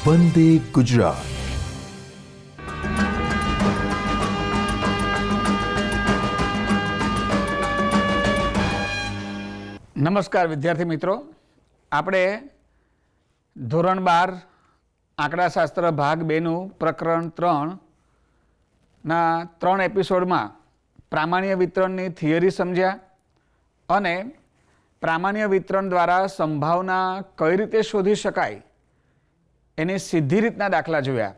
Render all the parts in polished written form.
વંદે ગુજરાત. નમસ્કાર વિદ્યાર્થી મિત્રો, આપણે ધોરણ 12 આંકડાશાસ્ત્ર ભાગ 2નું પ્રકરણ 3ના 3 એપિસોડમાં પ્રામાણ્ય વિતરણની થિયરી સમજ્યા અને પ્રામાણ્ય વિતરણ દ્વારા સંભાવના કઈ રીતે શોધી શકાય એની સીધી રીતના દાખલા જોયા.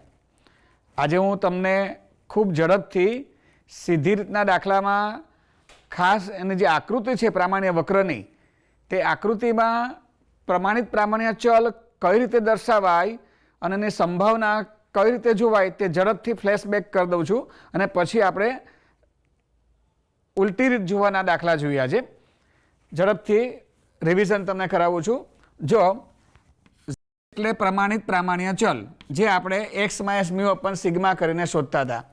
આજે હું તમને ખૂબ ઝડપથી સીધી રીતના દાખલામાં ખાસ એની જે આકૃતિ છે પ્રામાણ્ય વક્રની, તે આકૃતિમાં પ્રમાણિત પ્રામાણ્ય ચલ કઈ રીતે દર્શાવાય અને એની સંભાવના કઈ રીતે જોવાય તે ઝડપથી ફ્લેશબેક કરી દઉં છું અને પછી આપણે ઉલટી રીત જોવાના દાખલા જોયા છે. ઝડપથી રિવિઝન તમને કરાવું છું. જો એટલે પ્રમાણિત પ્રામાણ્ય ચલ જે આપણે એક્સ માઇનસ મ્યુ અપન સિગ્મા કરીને શોધતા હતા.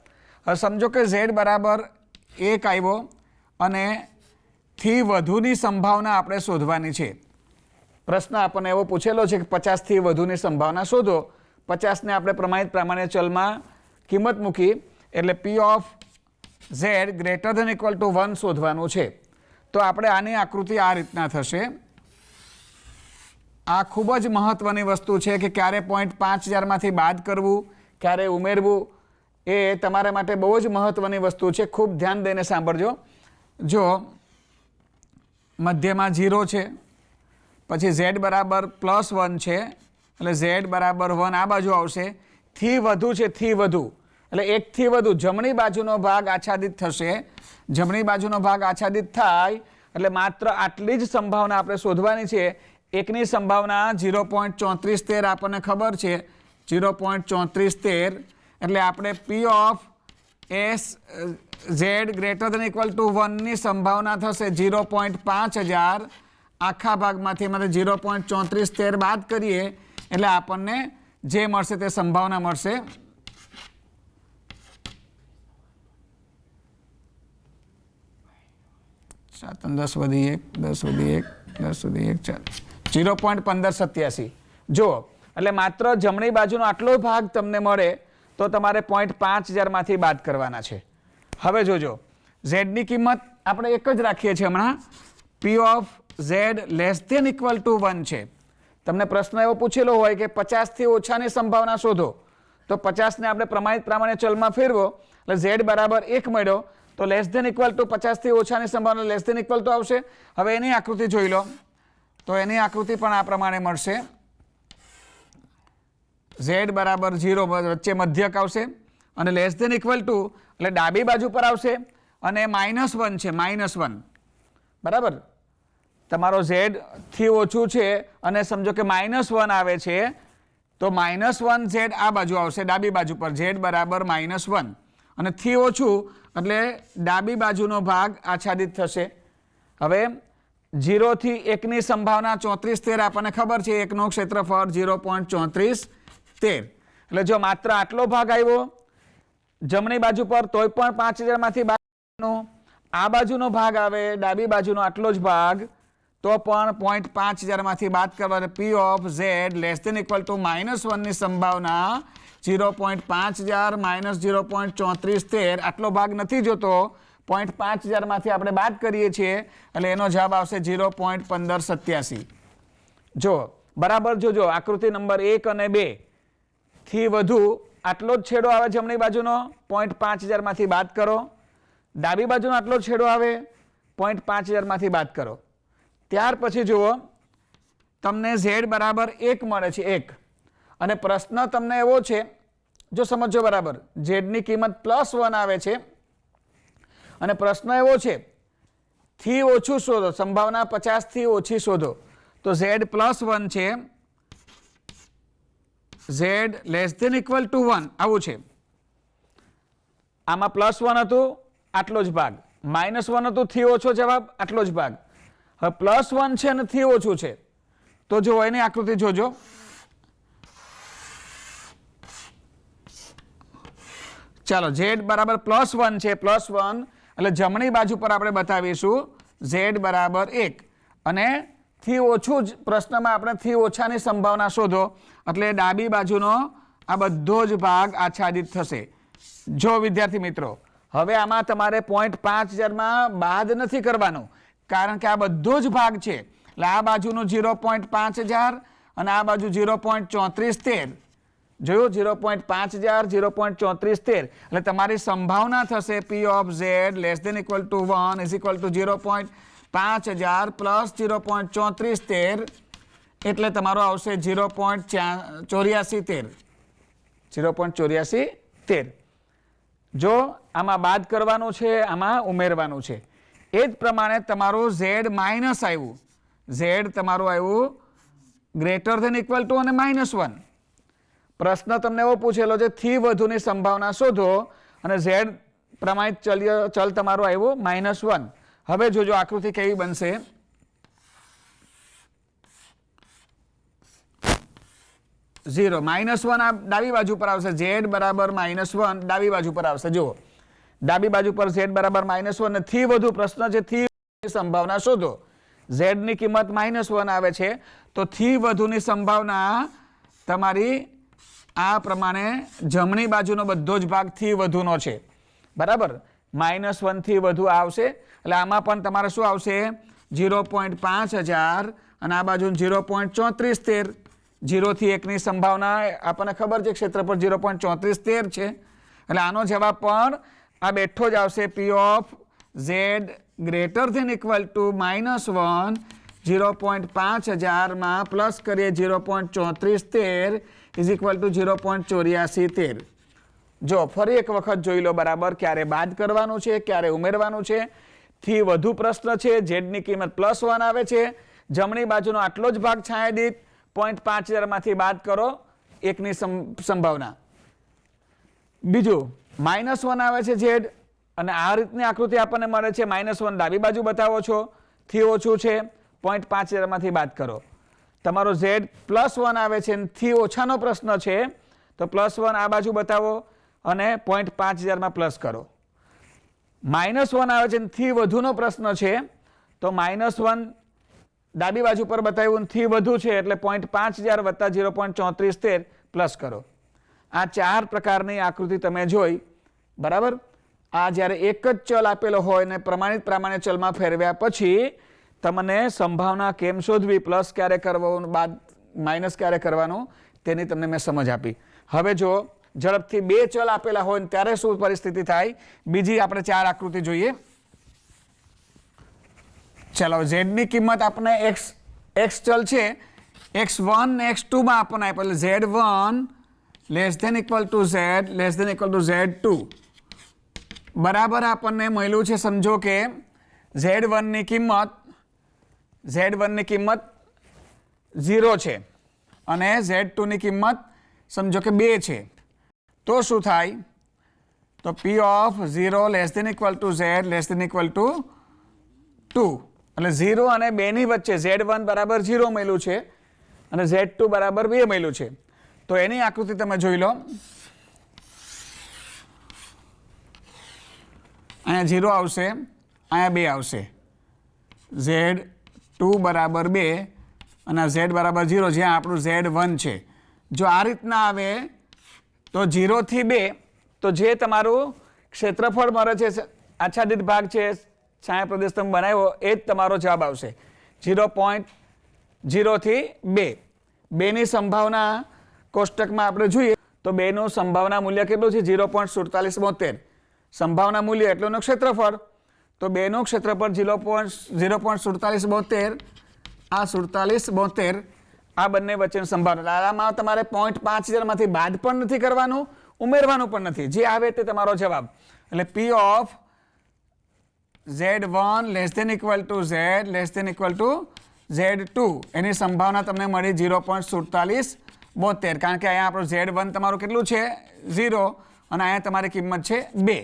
હવે સમજો કે ઝેડ બરાબર 1 આવ્યો અને થી વધુની સંભાવના આપણે શોધવાની છે. પ્રશ્ન આપણને એવો પૂછેલો છે કે 50થી વધુની સંભાવના શોધો. 50ને આપણે પ્રમાણિત પ્રામાણ્ય ચલમાં કિંમત મૂકી એટલે P of Z greater than equal to 1 શોધવાનું છે. તો આપણે આની આકૃતિ આ રીતના થશે. આ ખૂબ જ મહત્ત્વની વસ્તુ છે કે ક્યારે 0.5000માંથી બાદ કરવું, ક્યારે ઉમેરવું, એ તમારા માટે બહુ જ મહત્ત્વની વસ્તુ છે. ખૂબ ધ્યાન દઈને સાંભળજો. જો મધ્યમાં 0 છે, પછી ઝેડ બરાબર +1 છે એટલે ઝેડ બરાબર 1 આ બાજુ આવશે. થી વધુ છે, થી વધુ એટલે 1 થી વધુ જમણી બાજુનો ભાગ આચ્છાદિત થશે. જમણી બાજુનો ભાગ આચ્છાદિત થાય એટલે માત્ર આટલી જ સંભાવના આપણે શોધવાની છે. એકની સંભાવના 0.3413 આપણને ખબર છે, 0.3413 એટલે આપણે P of S Z greater than equal to 1ની સંભાવના થશે 0.5000. આખા ભાગમાંથી એમાંથી 0.3413 બાદ કરીએ એટલે આપણને જે મળશે તે સંભાવના મળશે 7 10 વધી 1 10 વધી 1 10 વધી 1 0.1587. જુઓ એટલે માત્ર જમણી બાજુનો આટલો ભાગ તમને મળે તો તમારે 0.5000માંથી બાદ કરવાના છે. હવે જોજો ઝેડની કિંમત આપણે એક જ રાખીએ છીએ હમણાં. P of Z less than equal to 1 છે. તમને પ્રશ્ન એવો પૂછેલો હોય કે 50થી ઓછાની સંભાવના શોધો, તો 50ને આપણે પ્રમાણિત પ્રામાણ્ય ચલમાં ફેરવો એટલે ઝેડ બરાબર 1 મળ્યો તો લેસ ધેન ઇક્વલ ટુ 50થી ઓછાની સંભાવના લેસ ધેન ઇક્વલ ટુ આવશે. હવે એની આકૃતિ જોઈ લો તો એની આકૃતિ પણ આ પ્રમાણે મળશે. ઝેડ બરાબર 0 વચ્ચે મધ્યક આવશે અને લેસ ધેન ઇક્વલ ટુ એટલે ડાબી બાજુ પર આવશે અને -1 છે, -1 બરાબર. તમારો ઝેડ થી ઓછું છે અને સમજો કે -1 આવે છે તો -1 ઝેડ આ બાજુ આવશે ડાબી બાજુ પર, ઝેડ બરાબર -1 અને થી ઓછું એટલે ડાબી બાજુનો ભાગ આચ્છાદિત થશે. હવે 0 થી 1ની સંભાવના 3413 આપણને ખબર છે, 1નું ક્ષેત્રફળ 0.3413 એટલે જો માત્ર આટલો ભાગ આવ્યો જમણી બાજુ પર તોય પણ 5000માંથી બાદ કરવાનો. આ બાજુનો ભાગ આવે ડાબી બાજુનો આટલો જ ભાગ તો પણ 0.5000માંથી બાદ કરવાનો. P of Z less than equal to -1ની સંભાવના 0.5000 -0.3413 આટલો ભાગ નથી જોતો, 0.5000માંથી આપણે બાદ કરીએ છીએ એટલે એનો જવાબ આવશે 0.1587. જો બરાબર જોજો આકૃતિ નંબર 1 અને 2 થી વધુ આટલો જ છેડો આવે જમણી બાજુનો, 0.5000માંથી બાદ કરો. ડાબી બાજુનો આટલો જ છેડો આવે 0.5000માંથી બાદ કરો. ત્યાર પછી જુઓ તમને ઝેડ બરાબર 1 મળે છે, 1 અને પ્રશ્ન તમને એવો છે, જો સમજો બરાબર, ઝેડની કિંમત +1 આવે છે અને પ્રશ્ન એવો છે થી ઓછું શોધો, સંભાવના 50થી ઓછી શોધો. તો ઝેડ +1 છે, Z less than equal to 1 આવું છે. આમાં +1 હતું આટલો જ ભાગ, -1 હતું થી ઓછો જવાબ આટલો જ ભાગ. હવે +1 છે અને થી ઓછું છે તો જો એની આકૃતિ જોજો. ચાલો ઝેડ બરાબર +1 છે, +1 એટલે જમણી બાજુ પર આપણે બતાવીશું ઝેડ બરાબર 1 અને થી ઓછું જ પ્રશ્નમાં આપણે થી ઓછાની સંભાવના શોધો એટલે ડાબી બાજુનો આ બધો જ ભાગ આચ્છાદિત થશે. જો વિદ્યાર્થી મિત્રો, હવે આમાં તમારે 0.5000 બાદ નથી કરવાનું, કારણ કે આ બધો જ ભાગ છે. એટલે આ બાજુનો 0.5000 અને આ બાજુ 0.3413. જોયું? 0.5000 0.3413. એટલે તમારી સંભાવના થશે P of Z less than equal to 1 is equal to 0.5000 plus 0.3413. એટલે તમારો આવશે 0.8413. 0.8413. જો આમાં બાદ કરવાનું છે, આમાં ઉમેરવાનું છે. એ જ પ્રમાણે તમારું Z માઇનસ આવ્યું. Z તમારું આવ્યું ગ્રેટર ધેન ઇક્વલ ટુ અને -1. પ્રશ્ન તમને એવો પૂછેલો છે થી વધુની સંભાવના શોધો અને Z પ્રમાણિત ચલ તમારું આવ્યું -1. હવે જોજો આકૃતિ કેવી બનશે. -1 આ ડાબી બાજુ પર આવશે. Z બરાબર -1 ડાબી બાજુ પર આવશે. જુઓ, ડાબી બાજુ પર Z બરાબર -1 અને થી વધુ પ્રશ્ન છે થી સંભાવના શોધો. Z ની કિંમત -1 આવે છે, તો થી વધુની સંભાવના તમારી આ પ્રમાણે જમણી બાજુનો બધો જ ભાગ થી વધુનો છે. બરાબર, -1 થી વધુ આવશે. એટલે આમાં પણ તમારે શું આવશે? 0.5000 અને આ બાજુ 0.3413. 0 થી 1 ની સંભાવના આપણને ખબર છે ક્ષેત્રફળ 0.3413 છે. એટલે આનો જવાબ પણ આ બેઠો જ આવશે. P of Z greater than equal to -1 0.5000 માં પ્લસ કરીએ 0.3413 ઇઝ ઇક્વલ ટુ 0.8413. જો ફરી એક વખત જોઈ લો બરાબર, ક્યારે બાદ કરવાનું છે, ક્યારે ઉમેરવાનું છે. થી વધુ પ્રશ્ન છે, Z ની કિંમત +1 આવે છે. જમણી બાજુનો આટલો જ ભાગ છાંયાદિત 0.5000 માંથી બાદ કરો 1 ની સંભાવના. બીજું -1 આવે છે Z અને આ રીતની આકૃતિ આપણને મળે છે. -1 ડાબી બાજુ બતાવો છો, થી ઓછું છે 0.5000 માંથી બાદ કરો. તમારો Z +1 આવે છે, થી ઓછાનો પ્રશ્ન છે તો +1 આ બાજુ બતાવો અને 0.5000 માં પ્લસ કરો. -1 આવે છે, થી વધુનો પ્રશ્ન છે તો -1 ડાબી બાજુ પર બતાવ્યું, થી વધુ છે એટલે 0.5000 વત્તા 0.3413 પ્લસ કરો. આ 4 પ્રકારની આકૃતિ તમે જોઈ. બરાબર, આ જ્યારે એક જ ચલ આપેલો હોય ને પ્રમાણિત ચલમાં ફેરવ્યા પછી તમને સંભાવના કેમ શોધવી, પ્લસ ક્યારે કરવું, બાદ માઇનસ ક્યારે કરવાનું, તેની તમને મેં સમજ આપી. હવે જો ઝડપથી 2 ચલ આપેલા હોય ને ત્યારે શું પરિસ્થિતિ થાય, બીજી આપણે 4 આકૃતિ જોઈએ. ચાલો, Z ની કિંમત આપણે x ચલ છે, x1 ને x2 માં આપણને આપેલ Z1 less than equal to Z less than equal to Z2 બરાબર આપણને મળ્યું છે. સમજો કે Z1 ની કિંમત 0 છે અને Z2 ની કિંમત સમજો કે 2 છે. તો શું થાય? તો P of 0 less than equal to Z less than equal to 2. એટલે 0 અને 2 ની વચ્ચે Z1 બરાબર 0 મળ્યું છે અને Z2 બરાબર 2 મળ્યું છે. તો એની આકૃતિ તમે જોઈ લો. અહીંયા 0 આવશે, અહીંયા 2 આવશે. Z2 બરાબર 2 અને Z બરાબર 0, જ્યાં આપણું Z1 છે. જો આ રીતના આવે તો 0 થી 2, તો જે તમારું ક્ષેત્રફળ મળે છે, આચ્છાદિત ભાગ છે, છાયા પ્રદેશ તમે બનાવ્યો, એ જ તમારો જવાબ આવશે. 0.0 થી 2. 2 ની સંભાવના કોષ્ટકમાં આપણે જોઈએ તો 2 નું સંભાવના મૂલ્ય કેટલું છે? 0.4772. સંભાવના મૂલ્ય એટલે એનું ક્ષેત્રફળ. તો 2 નું ક્ષેત્રફળ 0.4772. આ 4772 આ બંને વચ્ચેની સંભાવના. આમાં તમારે 0.5000 માંથી બાદ પણ નથી કરવાનું, ઉમેરવાનું પણ નથી. જે આવે તે તમારો જવાબ. એટલે P of Z1 less than equal to Z less than equal to Z2 એની સંભાવના તમને મળી 0.4772. કારણ કે અહીંયા આપણું Z1 તમારું કેટલું છે? 0 અને અહીંયા તમારી કિંમત છે 2.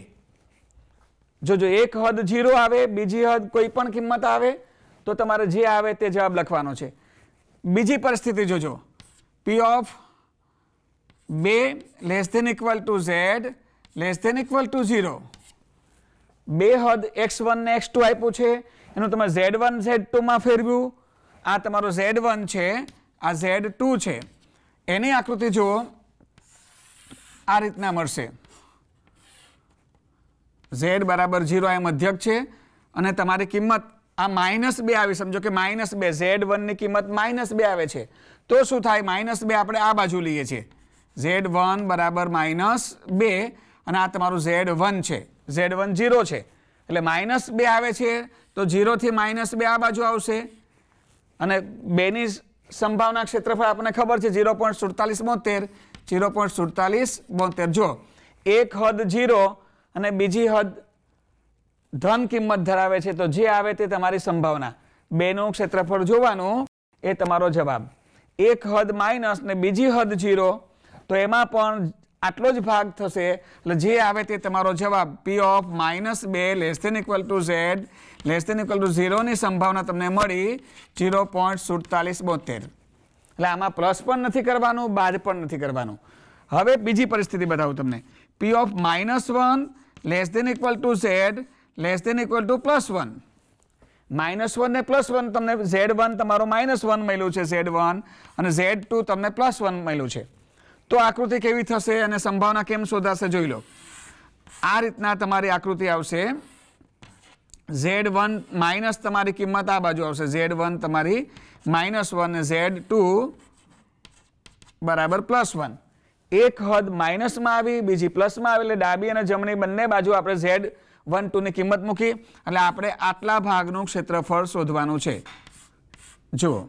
જો એક હદ 0 આવે, બીજી હદ કોઈ પણ કિંમત આવે તો તમારે જે આવે તે જવાબ લખવાનો છે. બીજી પરિસ્થિતિ જોજો. P of 2 less than equal to Z less than equal to 0. 2 હદ x1 ને x2 આપ્યું છે, એનું તમે Z1 Z2 માં ફેરવ્યું. આ તમારો Z1 છે, આ Z2 છે. એની આકૃતિ જુઓ, આ રીતના મળશે. z બરાબર 0 આ મધ્યક છે અને તમારી કિંમત આ -2 આવી. સમજો કે -2 z1 ની કિંમત -2 આવે છે તો શું થાય? -2 આપણે આ બાજુ લઈએ છીએ. z1 બરાબર -2 અને આ તમારું z1 છે. z1 0 છે એટલે -2 આવે છે તો 0 થી -2 આ બાજુ આવશે અને બેની સંભાવના ક્ષેત્રફળ આપણને ખબર છે 0.4772. 0.4772. જો એક હદ 0 અને બીજી હદ ધન કિંમત ધરાવે છે તો જે આવે તે તમારી સંભાવના. બેનું ક્ષેત્રફળ જોવાનું, એ તમારો જવાબ. એક હદ માઇનસ ને બીજી હદ 0 તો એમાં પણ આટલો જ ભાગ થશે એટલે જે આવે તે તમારો જવાબ. P of -2 less than equal to z less than equal to 0 ની સંભાવના તમને મળી 0.4772. એટલે આમાં પ્લસ પણ નથી કરવાનું, બાદ પણ નથી કરવાનું. હવે બીજી પરિસ્થિતિ બતાવું તમને. P of -1 less than equal to z less than equal to +1. -1 ને +1 તમને z1 તમારો -1 મળ્યું છે z1 અને z2 તમને +1 મળ્યું છે. તો આકૃતિ કેવી થશે અને સંભાવના કેમ શોધાશે જોઈ લો. આ રીતના તમારી આકૃતિ આવશે. z1 માઇનસ તમારી કિંમત આ બાજુ આવશે. z1 તમારી -1 અને z2 બરાબર +1. એક હદ માઇનસમાં આવી, બીજી પ્લસમાં આવી એટલે ડાબી અને જમણી બંને બાજુ આપણે z12 ની કિંમત મૂકી એટલે આપણે આટલા ભાગનું ક્ષેત્રફળ શોધવાનું છે. જુઓ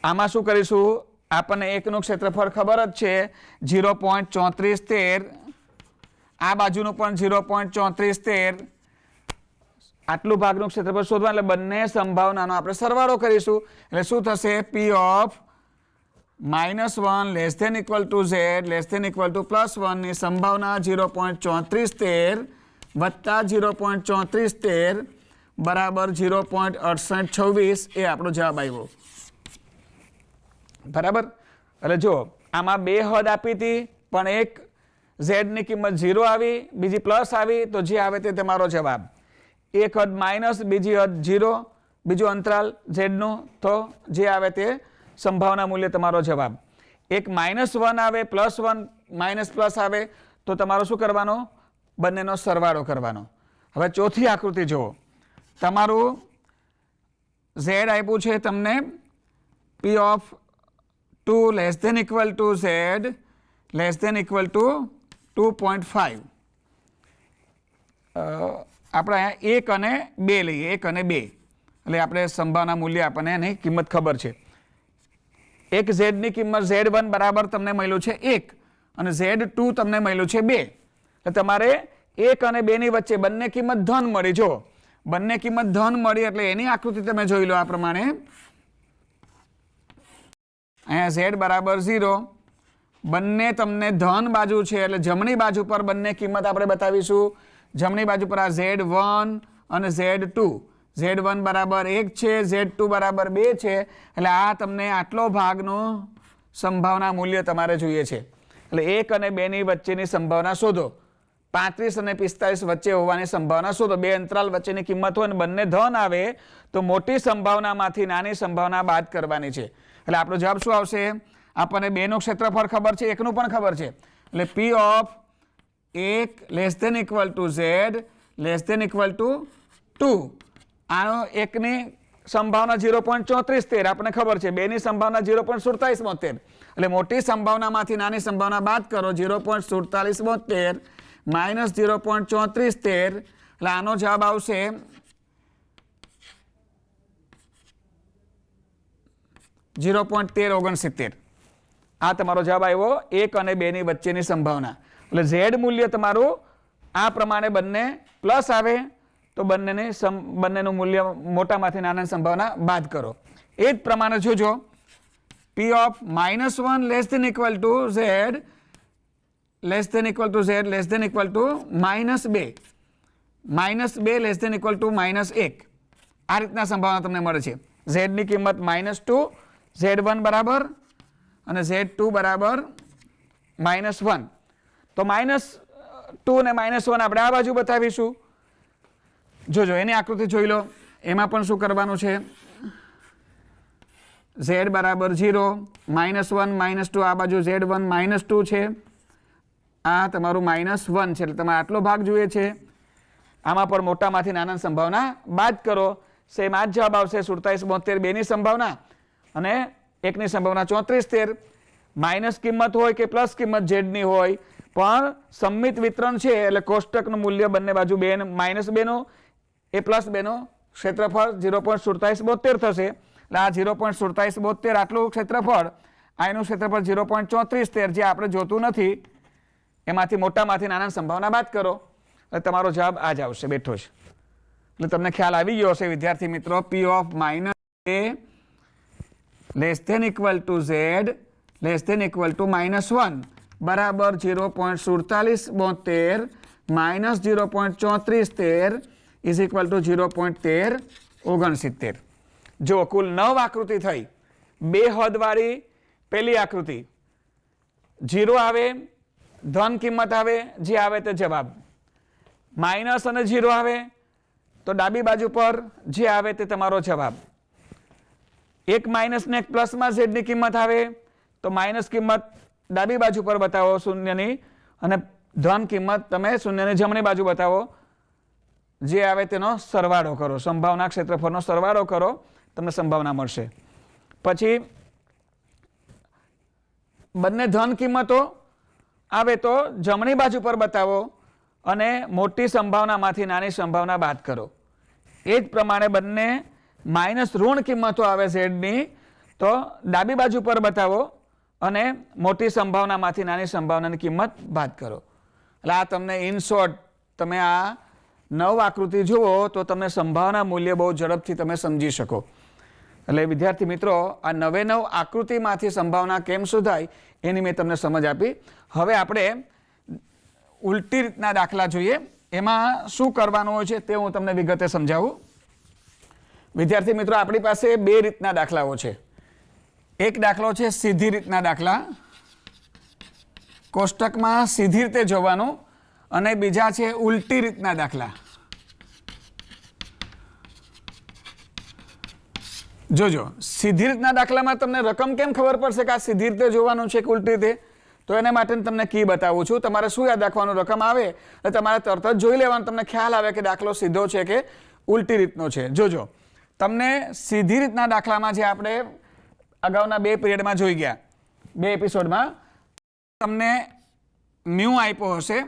આમાં શું કરીશું, આપણને એકનું ક્ષેત્રફળ ખબર જ છે 0.3413. આ બાજુનું પણ 0.3413. આટલું ભાગનું ક્ષેત્રફળ શોધવા એટલે બંને સંભાવનાનો આપણે સરવાળો કરીશું એટલે શું થશે? P of -1 less than equal to z less than equal to +1 ની સંભાવના 0.3413 વત્તા 0.3413 બરાબર 0.6826 એ આપણો જવાબ આવ્યો. બરાબર. એટલે જો આમાં બે હદ આપી હતી પણ એક z ની કિંમત 0 આવી, બીજી પ્લસ આવી તો જે આવે તે તમારો જવાબ. એક હદ માઇનસ, બીજી હદ 0, બીજું અંતરાલ z નું તો જે આવે તે સંભાવના મૂલ્ય તમારો જવાબ. એક -1 આવે, +1 માઇનસ પ્લસ આવે તો તમારો શું કરવાનો? બંનેનો સરવાળો કરવાનો. હવે ચોથી આકૃતિ જુઓ. તમારું z આપ્યું છે તમને P of 2 less than equal to z less than equal to 2.5. આપણે અહીંયા 1 અને 2 લઈએ. 1 અને 2 એટલે આપણે સંભાવના મૂલ્ય આપણને એની કિંમત ખબર છે. એક z ની કિંમત z1 બરાબર તમને મળ્યું છે 1 અને z2 તમને મળ્યું છે 2. એટલે તમારે 1 અને 2 ની વચ્ચે બંને કિંમત ધન મળી. જો બંને કિંમત ધન મળી એટલે એની આકૃતિ તમે જોઈ લો આ પ્રમાણે. અહીંયા z બરાબર 0, બંને તમને ધન બાજુ છે એટલે જમણી બાજુ પર બંને કિંમત આપણે બતાવીશું. જમણી બાજુ પર આ z1 અને z2. z1 બરાબર 1 છે, z2 બરાબર 2 છે એટલે આ તમને આટલો ભાગનું સંભાવના મૂલ્ય તમારે જોઈએ છે. એટલે 1 અને 2 ની વચ્ચેની સંભાવના શોધો. 35 અને 45 વચ્ચે હોવાની સંભાવના શોધો. બે અંતરાલ વચ્ચેની કિંમત હોય અને બંને ધન આવે તો મોટી સંભાવનામાંથી નાની સંભાવના બાદ કરવાની છે. એટલે આપણો જવાબ શું આવશે? આપણને 2 નું ક્ષેત્રફળ ખબર છે, 1 નું પણ ખબર છે એટલે P of 1 less than equal to z less than equal to 2. આનો 1 ની સંભાવના 0.3413 આપણને ખબર છે, 2 ની સંભાવના 0.4772 એટલે મોટી સંભાવનામાંથી નાની સંભાવના બાદ કરો 0.4772 માઇનસ 0.3413 એટલે આનો જવાબ આવશે 0.1369. આ તમારો જવાબ આવ્યો 1 અને 2 ની વચ્ચેની સંભાવના. એટલે z મૂલ્ય તમારું આ પ્રમાણે બંને પ્લસ આવે તો બંનેનું મૂલ્ય મોટામાંથી નાના સંભાવના બાદ કરો. એ જ પ્રમાણે જોજો P of -1 less than equal to z less than equal to z less than equal to -2. -2 less than equal to -1. આ રીતના સંભાવના તમને મળે છે. z ની કિંમત -2, z1 બરાબર અને z2 બરાબર -1. તો -2 ને -1 આપણે આ બાજુ બતાવીશું. જોજો એની આકૃતિ જોઈ લો. એમાં પણ શું કરવાનું છે? z બરાબર 0, -1 -2 આ બાજુ z1 -2 છે, આ તમારું -1 છે, એટલે તમારે આટલો ભાગ જોઈએ છે. આમાં પણ મોટામાંથી નાના સંભાવના બાદ કરો, સેમ આ જ જવાબ આવશે 47 72 બેની સંભાવના અને એકની સંભાવના 34 13. માઇનસ કિંમત હોય કે પ્લસ કિંમત ઝેડની હોય પણ સંમિત વિતરણ છે એટલે કોષ્ટકનું મૂલ્ય બંને બાજુ -2 નો એ +2 નો ક્ષેત્રફળ 0.4772 થશે. એટલે આ 0.4772 આટલું ક્ષેત્રફળ, આ એનું ક્ષેત્રફળ 0.3413 જે આપણે જોતું નથી, એમાંથી મોટામાંથી નાના સંભાવના બાદ કરો એટલે તમારો જવાબ આ જ આવશે, બેઠો છે. એટલે તમને ખ્યાલ આવી ગયો હશે વિદ્યાર્થી મિત્રો, P of -a less than equal to z less than equal to -1 બરાબર 0.4772 માઇનસ 0.3413 ઇઝ ઇક્વલ ટુ 0.1369. જો કુલ 9 આકૃતિ થઈ, 2 હદવાળી પહેલી આકૃતિ, 0 આવે, ધન કિંમત આવે, જે આવે તે જવાબ, માઇનસ અને 0 આવે તો ડાબી બાજુ પર જે આવે તે તમારો જવાબ, એક માઇનસ ને એક પ્લસમાં ઝેડની કિંમત આવે તો માઇનસ કિંમત ડાબી બાજુ પર બતાવો શૂન્યની, અને ધન કિંમત તમે શૂન્યની જમણી બાજુ બતાવો, જે આવે તેનો સરવાળો કરો, સંભાવના ક્ષેત્રફળનો સરવાળો કરો, તમને સંભાવના મળશે. પછી બંને ધન કિંમતો આવે તો જમણી બાજુ પર બતાવો અને મોટી સંભાવનામાંથી નાની સંભાવના બાદ કરો. એ જ પ્રમાણે બંને માઇનસ ઋણ કિંમતો આવે ઝેડની તો ડાબી બાજુ પર બતાવો અને મોટી સંભાવનામાંથી નાની સંભાવનાની કિંમત બાદ કરો. એટલે આ તમને ઇન શોર્ટ તમે આ 9 આકૃતિ જુઓ તો તમને સંભાવના મૂલ્ય બહુ ઝડપથી તમે સમજી શકો. એટલે વિદ્યાર્થી મિત્રો, આ 9 આકૃતિમાંથી સંભાવના કેમ શોધાય એની મેં તમને સમજ આપી. હવે આપણે ઉલટી રીતના દાખલા જોઈએ, એમાં શું કરવાનું હોય છે તે હું તમને વિગતે સમજાવું. વિદ્યાર્થી મિત્રો, આપણી પાસે 2 રીતના દાખલાઓ છે. એક દાખલો છે સીધી રીતના દાખલા, કોષ્ટકમાં સીધી રીતે જોવાનું, અને બીજા છે ઉલટી રીતના દાખલા. જોજો, સીધી રીતના દાખલામાં તમને રકમ કેમ ખબર પડશે કે આ સીધી રીતે જોવાનું છે કે ઉલટી રીતે? તો એના માટે તમને કી બતાવું છું. તમારે શું યાદ રાખવાનું, રકમ આવે એટલે તમારે તરત જ જોઈ લેવાનું, તમને ખ્યાલ આવે કે દાખલો સીધો છે કે ઉલટી રીતનો છે. જોજો, તમને સીધી રીતના દાખલામાં જે આપણે અગાઉના 2 પીરિયડમાં જોઈ ગયા, 2 એપિસોડમાં, તમને મ્યુ આપ્યો હશે.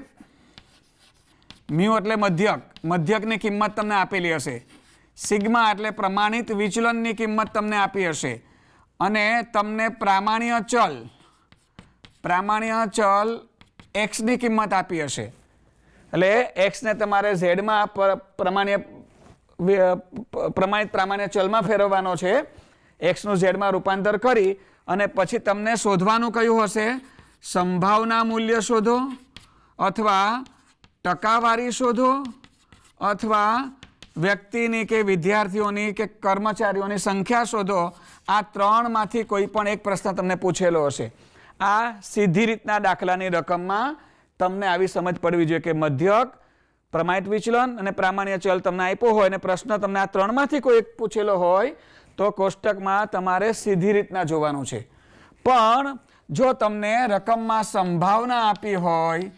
મ્યુ એટલે મધ્યક, મધ્યકની કિંમત તમને આપેલી હશે. સિગ્મા એટલે પ્રમાણિત વિચલનની કિંમત તમને આપી હશે, અને તમને પ્રામાણ્ય ચલ x ની કિંમત આપી હશે. એટલે x ને તમારે z માં પ્રમાણિત પ્રામાણ્ય ચલમાં ફેરવવાનો છે. x નું z માં રૂપાંતર કરી અને પછી તમને શોધવાનું કયું હશે, સંભાવના મૂલ્ય શોધો, અથવા ટકાવારી શોધો, અથવા વ્યક્તિની કે વિદ્યાર્થીઓની કે કર્મચારીઓની સંખ્યા શોધો. આ 3માંથી કોઈ પણ એક પ્રશ્ન તમને પૂછેલો હશે. આ સીધી રીતના દાખલાની રકમમાં તમને આવી સમજ પડવી જોઈએ કે મધ્યક, પ્રમાણિત વિચલન અને પ્રામાણ્ય ચલ તમને આપ્યો હોય અને પ્રશ્ન તમને આ 3માંથી કોઈ એક પૂછેલો હોય તો કોષ્ટકમાં તમારે સીધી રીતના જોવાનું છે. પણ જો તમને રકમમાં સંભાવના આપી હોય,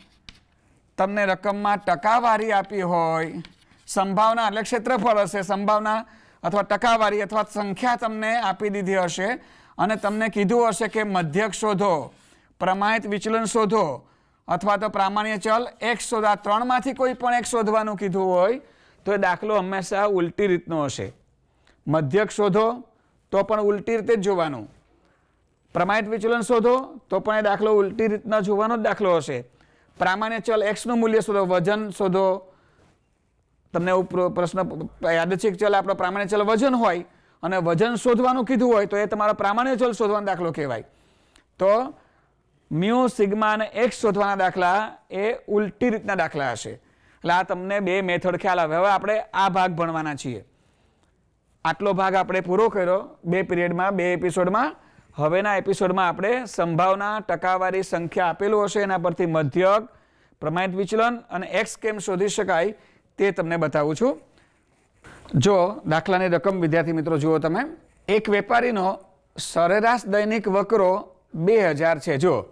તમને રકમમાં ટકાવારી આપી હોય, સંભાવના એટલે ક્ષેત્રફળ હશે, સંભાવના અથવા ટકાવારી અથવા સંખ્યા તમને આપી દીધી હશે, અને તમને કીધું હશે કે મધ્યક શોધો, પ્રમાણિત વિચલન શોધો, અથવા તો પ્રામાણ્ય ચલ x શોધો, આ 3માંથી કોઈ પણ એક શોધવાનું કીધું હોય તો એ દાખલો હંમેશા ઉલટી રીતનો હશે. મધ્યક શોધો તો પણ ઉલટી રીતે જ જોવાનું, પ્રમાણિત વિચલન શોધો તો પણ એ દાખલો ઉલટી રીતના જોવાનો જ દાખલો હશે. પ્રામાણ્ય ચલ x નું મૂલ્ય શોધો, વજન શોધો, તમને પ્રશ્ન યાદચ્છિક ચલ આપણો પ્રામાણ્ય ચલ વજન હોય અને વજન શોધવાનું કીધું હોય તો એ તમારો પ્રામાણ્ય ચલ શોધવાનો દાખલો કહેવાય. તો મ્યુ, સિગ્મા અને x શોધવાના દાખલા એ ઉલટી રીતના દાખલા હશે. એટલે આ તમને 2 મેથડ ખ્યાલ આવે. હવે આપણે આ ભાગ ભણવાના છીએ. આટલો ભાગ આપણે પૂરો કર્યો 2 પીરિયડમાં, 2 એપિસોડમાં. હવેના એપિસોડમાં આપણે સંભાવના, ટકાવારી, સંખ્યા આપેલું હશે, એના પરથી મધ્યક, પ્રમાણિત વિચલન અને x કેમ શોધી શકાય તે તમને બતાવું છું. જો દાખલાની રકમ વિદ્યાર્થી મિત્રો જુઓ તમે, એક વેપારીનો સરેરાશ દૈનિક વકરો 2000 છે. જો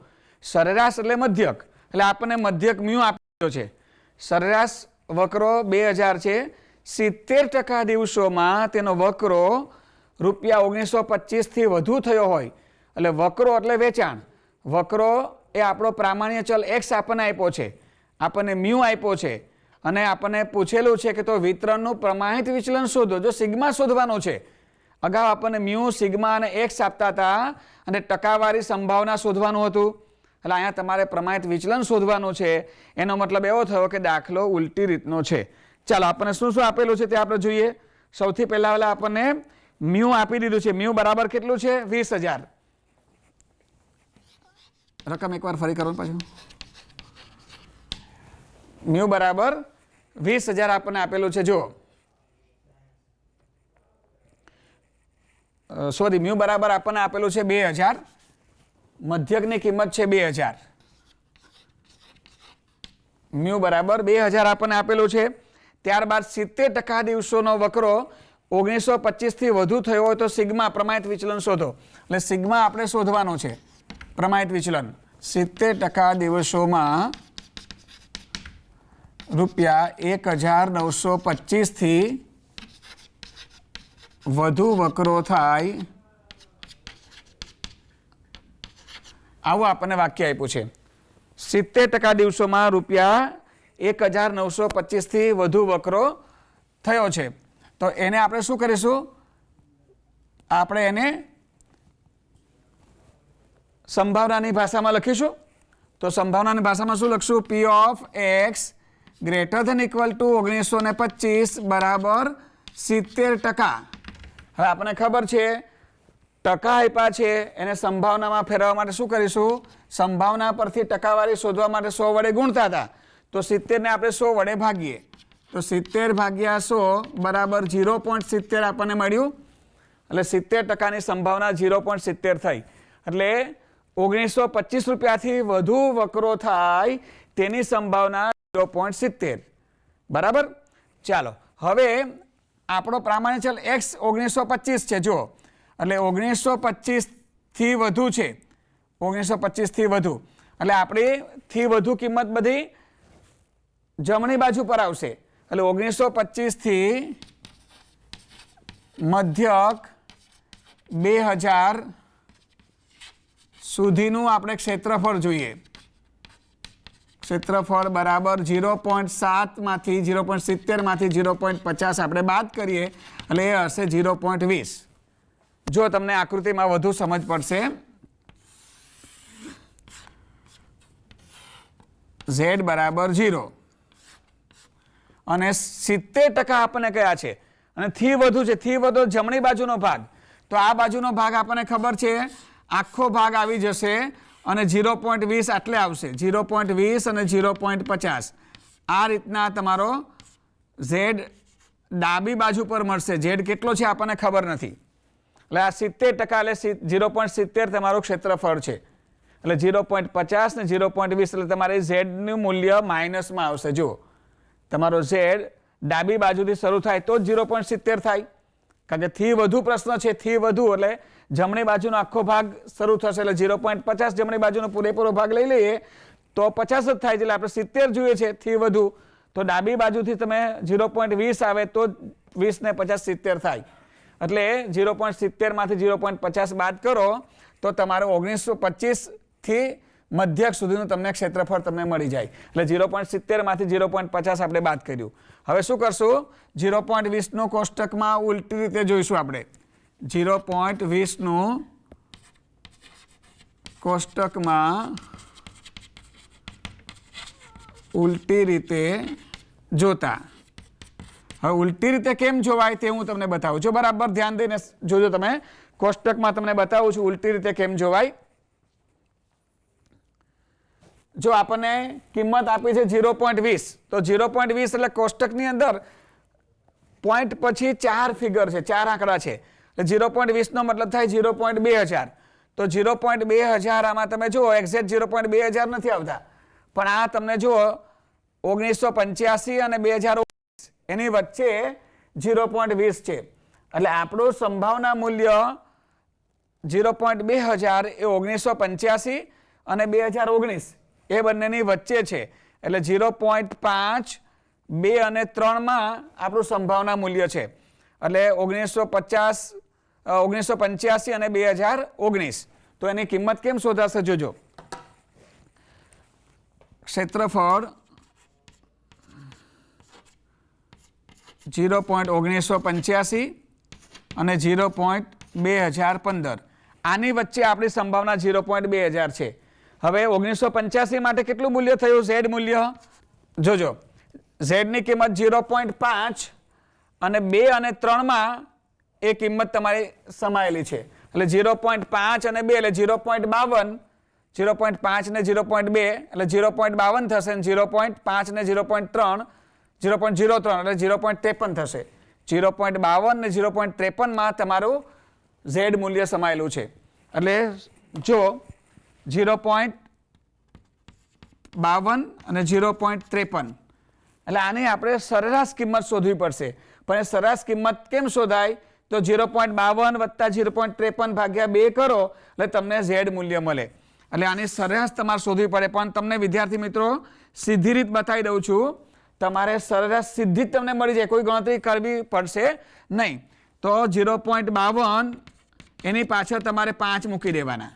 સરેરાશ એટલે મધ્યક, એટલે આપણને મધ્યક મ્યુ આપ્યો છે. સરેરાશ વકરો 2000 છે. 70% દિવસોમાં તેનો વકરો ₹1925 થી વધુ થયો હોય, એટલે વકરો એટલે વેચાણ. વકરો એ આપણો પ્રામાણ્ય ચલ x આપણને આપ્યો છે, આપણને મ્યુ આપ્યો છે, અને આપણને પૂછેલું છે કે તો વિતરણનું પ્રમાણિત વિચલન શોધો. જો સિગ્મા શોધવાનો છે, અગાઉ આપણને મ્યુ, સિગ્મા અને x આપતા હતા, અને ટકાવારી સંભાવના શોધવાનું હતું. એટલે અહીંયા તમારે પ્રમાણિત વિચલન શોધવાનું છે. એનો મતલબ એવો થયો કે દાખલો ઉલટી રીતનો છે. ચાલો આપણને શું શું આપેલું છે તે આપણે જોઈએ. સૌથી પહેલા આપણને મ્યુ આપી દીધું છે. મ્યુ બરાબર કેટલું છે? 20,000. રકમ એકવાર ફરી કરો પાછું. મ્યુ બરાબર 20,000 આપણને આપેલું છે. જો સોરી, મ્યુ બરાબર આપણને આપેલું છે 2000. મધ્યકની કિંમત છે 2000. મ્યુ બરાબર 2000 આપણને આપેલું છે. ત્યારબાદ 70% દિવસોનો વકરો 1925 થી વધુ થયો હોય તો સિગ્મા પ્રમાણિત વિચલન શોધો. એટલે સિગ્મા આપણે શોધવાનો છે, પ્રમાણિત વિચલન. 70% દિવસોમાં ₹1925 થી વધુ વકરો થાય, આવું આપણને વાક્ય આપ્યું છે. 70% દિવસોમાં ₹1925 થી વધુ વકરો થયો છે. તો એને આપણે શું કરીશું? આપણે એને સંભાવનાની ભાષામાં લખીશું. તો સંભાવનાની ભાષામાં શું લખશું? P of x greater than equal to 1925 બરાબર 70%. હવે આપણને ખબર છે ટકા આપ્યા છે, એને સંભાવનામાં ફેરવવા માટે શું કરીશું? સંભાવના પરથી ટકાવારી શોધવા માટે 100 વડે ગુણતા હતા, તો 70 ને આપણે 100 વડે ભાગીએ તો 70 ભાગ્યા 100 બરાબર 0.70 આપણને મળ્યું. એટલે 70%ની સંભાવના 0.70 થઈ. એટલે 1925 રૂપિયાથી વધુ વકરો થાય તેની સંભાવના 0.70. બરાબર. ચાલો હવે આપણો પ્રામાણિક ચલ x 1925 છે. જો એટલે 1925 થી વધુ છે, 1925 થી વધુ, એટલે આપણી થી વધુ કિંમત બધી જમણી બાજુ પર આવશે. એટલે 1925 થી મધ્યક 2000 સુધીનું આપણે ક્ષેત્રફળ જોઈએ. ક્ષેત્રફળ બરાબર 0.7 માંથી 0.70 માંથી 0.50 આપણે બાદ કરીએ એટલે એ હશે 0.20. જો તમને આકૃતિમાં વધુ સમજ પડશે, z બરાબર 0 અને 70% આપણને કયા છે, અને થી વધુ છે. થી વધુ જમણી બાજુનો ભાગ, તો આ બાજુનો ભાગ આપણને ખબર છે આખો ભાગ આવી જશે અને 0.20 આટલે આવશે. 0.20 અને 0.50 આ રીતના તમારો z ડાબી બાજુ પર મળશે. z કેટલો છે આપણને ખબર નથી, એટલે આ 70% એટલે 0.70 તમારું ક્ષેત્રફળ છે. એટલે 0.50 ને 0.20 એટલે તમારે z નું મૂલ્ય માઇનસમાં આવશે. જો તમારો z ડાબી બાજુથી શરૂ થાય તો જ 0.70 થાય, કારણ કે થી વધુ પ્રશ્ન છે. થી વધુ એટલે જમણી બાજુનો આખો ભાગ શરૂ થશે, એટલે 0.50 જમણી બાજુનો પૂરેપૂરો ભાગ લઈ લઈએ તો 50 જ થાય છે. એટલે આપણે 70 જોઈએ છે થી વધુ, તો ડાબી બાજુથી તમે 0.20 આવે તો 20 ને 50 70 થાય. એટલે 0.70 માંથી 0.50 બાદ કરો તો તમારે 1925 થી મધ્યક સુધીનું તમને ક્ષેત્રફળ તમને મળી જાય. એટલે 0.70 માંથી 0.50 આપણે બાદ કર્યું. હવે શું કરશું? 0.20 નું કોષ્ટકમાં ઉલટી રીતે જોઈશું આપણે. 0.20 નું કોષ્ટકમાં ઉલટી રીતે જોતા. હવે ઉલટી રીતે કેમ જોવાય તે હું તમને બતાવું છું. બરાબર ધ્યાન દઈને જોજો. તમે કોષ્ટકમાં તમને બતાવું છું ઉલટી રીતે કેમ જોવાય. જો આપણને કિંમત આપી છે 0.20, તો 0.20 એટલે કોષ્ટકની અંદર પોઈન્ટ પછી 4 ફિગર છે, 4 આંકડા છે. એટલે 0.20 નો મતલબ થાય 0.2000. તો 0.2000 આમાં તમે જુઓ એક્ઝેક્ટ 0.2000 નથી આવતા, પણ આ તમને જુઓ 1985 અને 2019 એની વચ્ચે 0.20 છે. એટલે આપણું સંભાવના મૂલ્ય 0.2000 એ 1985 અને 2019 એ બંનેની વચ્ચે છે એટલે 0.5 2 અને 3 માં આપણું સંભાવના મૂલ્ય છે એટલે 1985 અને 2019 તો એની કિંમત કેમ શોધાશે જોજો ક્ષેત્રફળ 0.1985 અને 0.2015 આની વચ્ચે આપણી સંભાવના 0.2000 છે હવે 1985 માટે કેટલું મૂલ્ય થયું z મૂલ્ય જોજો z ની કિંમત 0.5 અને 2 અને 3 માં એ કિંમત તમારી સમાયેલી છે એટલે 0.5 અને 2 એટલે 0.52 0.5 ને 0.2 એટલે 0.52 થશે અને 0.5 ને 0.3 0.03 એટલે 0.53 થશે 0.52 ને 0.53 માં તમારું z મૂલ્ય સમાયેલું છે એટલે જો 0.52 અને 0.53 એટલે આની આપણે સરેરાશ કિંમત શોધવી પડશે પણ એ સરેરાશ કિંમત કેમ શોધાય તો 0.52 વત્તા 0.53 ભાગ્યા 2 કરો એટલે તમને z મૂલ્ય મળે એટલે આની સરેરાશ તમારે શોધવી પડે પણ તમને વિદ્યાર્થી મિત્રો સીધી રીત બતાવી દઉં છું તમારે સરેરાશ સીધી જ તમને મળી જાય કોઈ ગણતરી કરવી પડશે નહીં તો 0.52 એની પાછળ તમારે 5 મૂકી દેવાના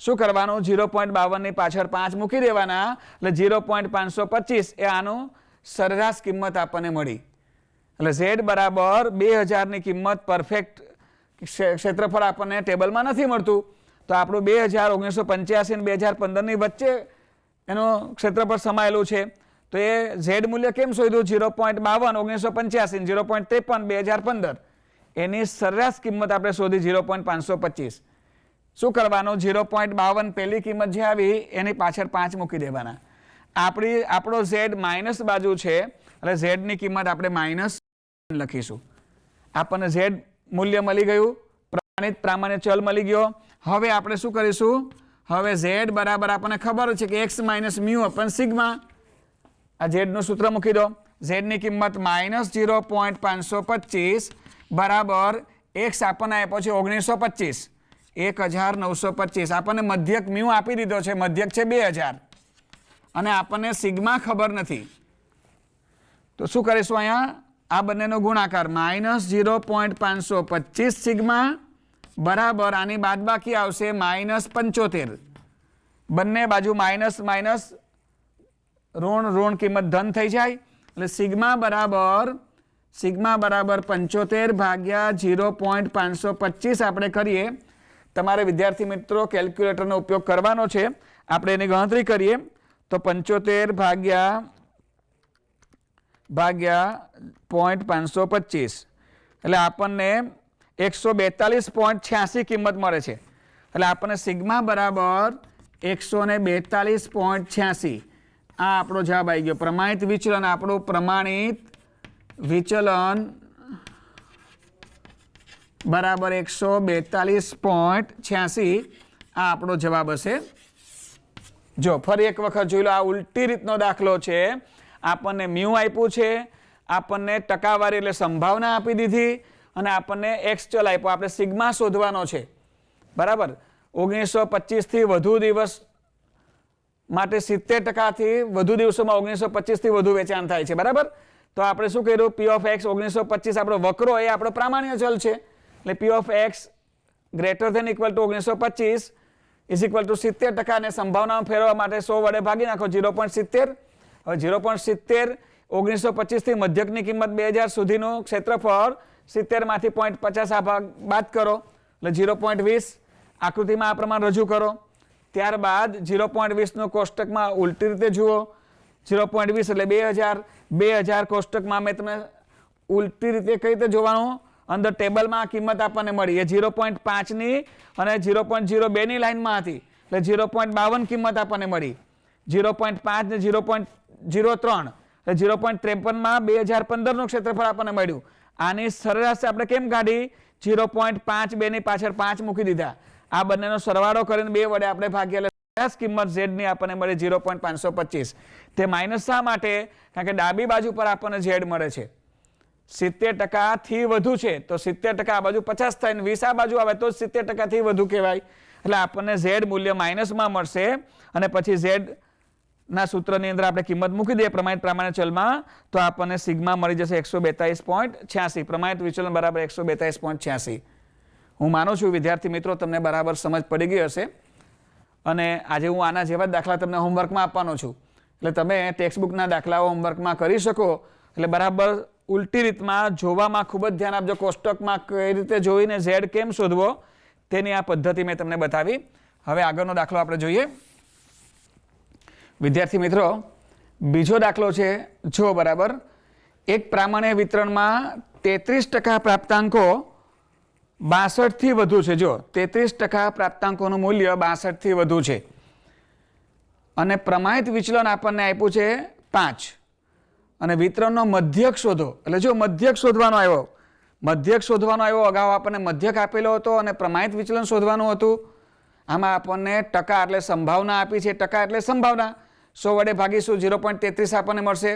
શું કરવાનું 0.52 ની પાછળ 5 મૂકી દેવાના એટલે 0.525 એ આનું સરેરાશ કિંમત આપણને મળી એટલે z બરાબર 2000 ની કિંમત પરફેક્ટ ક્ષેત્રફળ આપણને ટેબલમાં નથી મળતું તો આપણું 2000 1985 અને 2015 ની વચ્ચે એનું ક્ષેત્રફળ સમાયેલું છે તો એ z મૂલ્ય કેમ શોધ્યું 0.52 1985 0.53 2015 એની સરેરાશ કિંમત આપણે શોધી 0.525 શું કરવાનું 0.52 પહેલી કિંમત જે આવી એની પાછળ 5 મૂકી દેવાના આપણો z માઇનસ બાજુ છે એટલે z ની કિંમત આપણે માઇનસ લખીશું આપણને z મૂલ્ય મળી ગયું પ્રામાણિક ચલ મળી ગયો હવે આપણે શું કરીશું હવે z બરાબર આપણને ખબર છે કે x માઇનસ મ્યુ અપન સિગ્મા આ z નું સૂત્ર મૂકી દો z ની કિંમત માઇનસ 0.525 બરાબર x આપણને આપ્યો છે 1925 1925 આપણને મધ્યક મ્યુ આપી દીધો છે મધ્યક છે 2000 અને આપણને સિગ્મા ખબર નથી તો શું કરીશું અહીંયા આ બંનેનો ગુણાકાર માઇનસ 0.525 સિગ્મા બરાબર આની બાદબાકી આવશે માઇનસ 75 બંને બાજુ માઇનસ માઇનસ ઋણ કિંમત ધન થઈ જાય એટલે સિગ્મા બરાબર 75 ભાગ્યા 0.525 આપણે કરીએ તમારે વિદ્યાર્થી મિત્રો કેલ્ક્યુલેટરનો ઉપયોગ કરવાનો છે આપણે એની ગણતરી કરીએ તો 75 ભાગ્યા 0.525 એટલે આપણને 142.86 કિંમત મળે છે એટલે આપણને સિગ્મા બરાબર 142.86 આ આપણો જવાબ આવી ગયો પ્રમાણિત વિચલન આપણું પ્રમાણિત વિચલન બરાબર 142.86 આ આપણો જવાબ હશે જો ફરી એક વખત જોઈ લો આ ઉલટી રીતનો દાખલો છે આપણને મ્યુ આપ્યું છે આપણને ટકાવારી એટલે સંભાવના આપી દીધી અને આપણને x ચલ આપ્યો આપણે સિગ્મા શોધવાનો છે બરાબર 1925 થી વધુ દિવસ માટે 70% થી વધુ દિવસોમાં 1925 થી વધુ વેચાણ થાય છે બરાબર તો આપણે શું કર્યું p of x 1925 આપણો વક્રો એ આપણો પ્રામાણ્ય ચલ છે એટલે p of x greater than equal to 1925 is equal to 70% અને સંભાવનામાં ફેરવવા માટે 100 વડે ભાગી નાખો 0.70 હવે 0.70 1925 થી મધ્યકની કિંમત 2000 સુધીનું ક્ષેત્રફળ 70 માંથી 0.50 આ ભાગ બાદ કરો એટલે 0.20 આકૃતિમાં આ પ્રમાણે રજૂ કરો ત્યારબાદ 0.20 નું કોષ્ટકમાં ઉલટી રીતે જુઓ 0.20 એટલે 2000 કોષ્ટકમાં મેં તમને ઉલટી રીતે કઈ રીતે જોવાનું અંદર ટેબલમાં આ કિંમત આપણને મળી એ 0.5 ની અને 0.02 ની લાઈનમાં હતી એટલે 0.52 કિંમત આપણને મળી 0.5 ને 0.03 એટલે 0.53 માં 2015 નું ક્ષેત્રફળ આપણને મળ્યું આની સરેરાશ આપણે કેમ કાઢી 0.52 ની પાછળ 5 મૂકી દીધા આ બંનેનો સરવાળો કરીને 2 વડે આપણે ભાગ્યા એટલે સરેરાશ કિંમત z ની આપણને મળે 0.525 તે માઇનસ શા માટે કારણ કે ડાબી બાજુ પર આપણને z મળે છે 70% વધુ છે તો 70% આ બાજુ 50 થાય ને 20 આ બાજુ આવે તો 70% વધુ કહેવાય. એટલે આપણને z મૂલ્ય માઇનસમાં મળશે અને પછી z ના સૂત્રની અંદર આપણે કિંમત મૂકી દઈએ પ્રમાણિત ચલમાં તો આપણને સિગ્મા મળી જશે 142.86. પ્રમાણિત વિચલન બરાબર 142.86. હું માનું છું વિદ્યાર્થી મિત્રો તમને બરાબર સમજ પડી ગઈ હશે અને આજે હું આના જેવા જ દાખલા તમને હોમવર્કમાં આપવાનો છું એટલે તમે ટેક્સ્ટબુકના દાખલાઓ હોમવર્કમાં કરી શકો. એટલે બરાબર ઉલટી રીતમાં જોવામાં ખૂબ જ ધ્યાન આપજો. કોષ્ટકમાં કઈ રીતે જોઈને z કેમ શોધવો તેની આ પદ્ધતિ મેં તમને બતાવી. હવે આગળનો દાખલો આપણે જોઈએ. વિદ્યાર્થી મિત્રો બીજો દાખલો છે જો બરાબર એક પ્રામાણ્ય વિતરણમાં 33% પ્રાપ્તાંકો 62 થી વધુ છે. જો 33% પ્રાપ્તાંકોનું મૂલ્ય 62 થી વધુ છે અને પ્રમાણિત વિચલન આપણને આપ્યું છે 5 અને વિતરણનો મધ્યક શોધો. એટલે જો મધ્યક શોધવાનો આવ્યો અગાઉ આપણને મધ્યક આપેલો હતો અને પ્રમાણિત વિચલન શોધવાનું હતું. આમાં આપણને ટકા એટલે સંભાવના આપી છે. ટકા એટલે સંભાવના 100 વડે ભાગીશું 0.33 આપણને મળશે.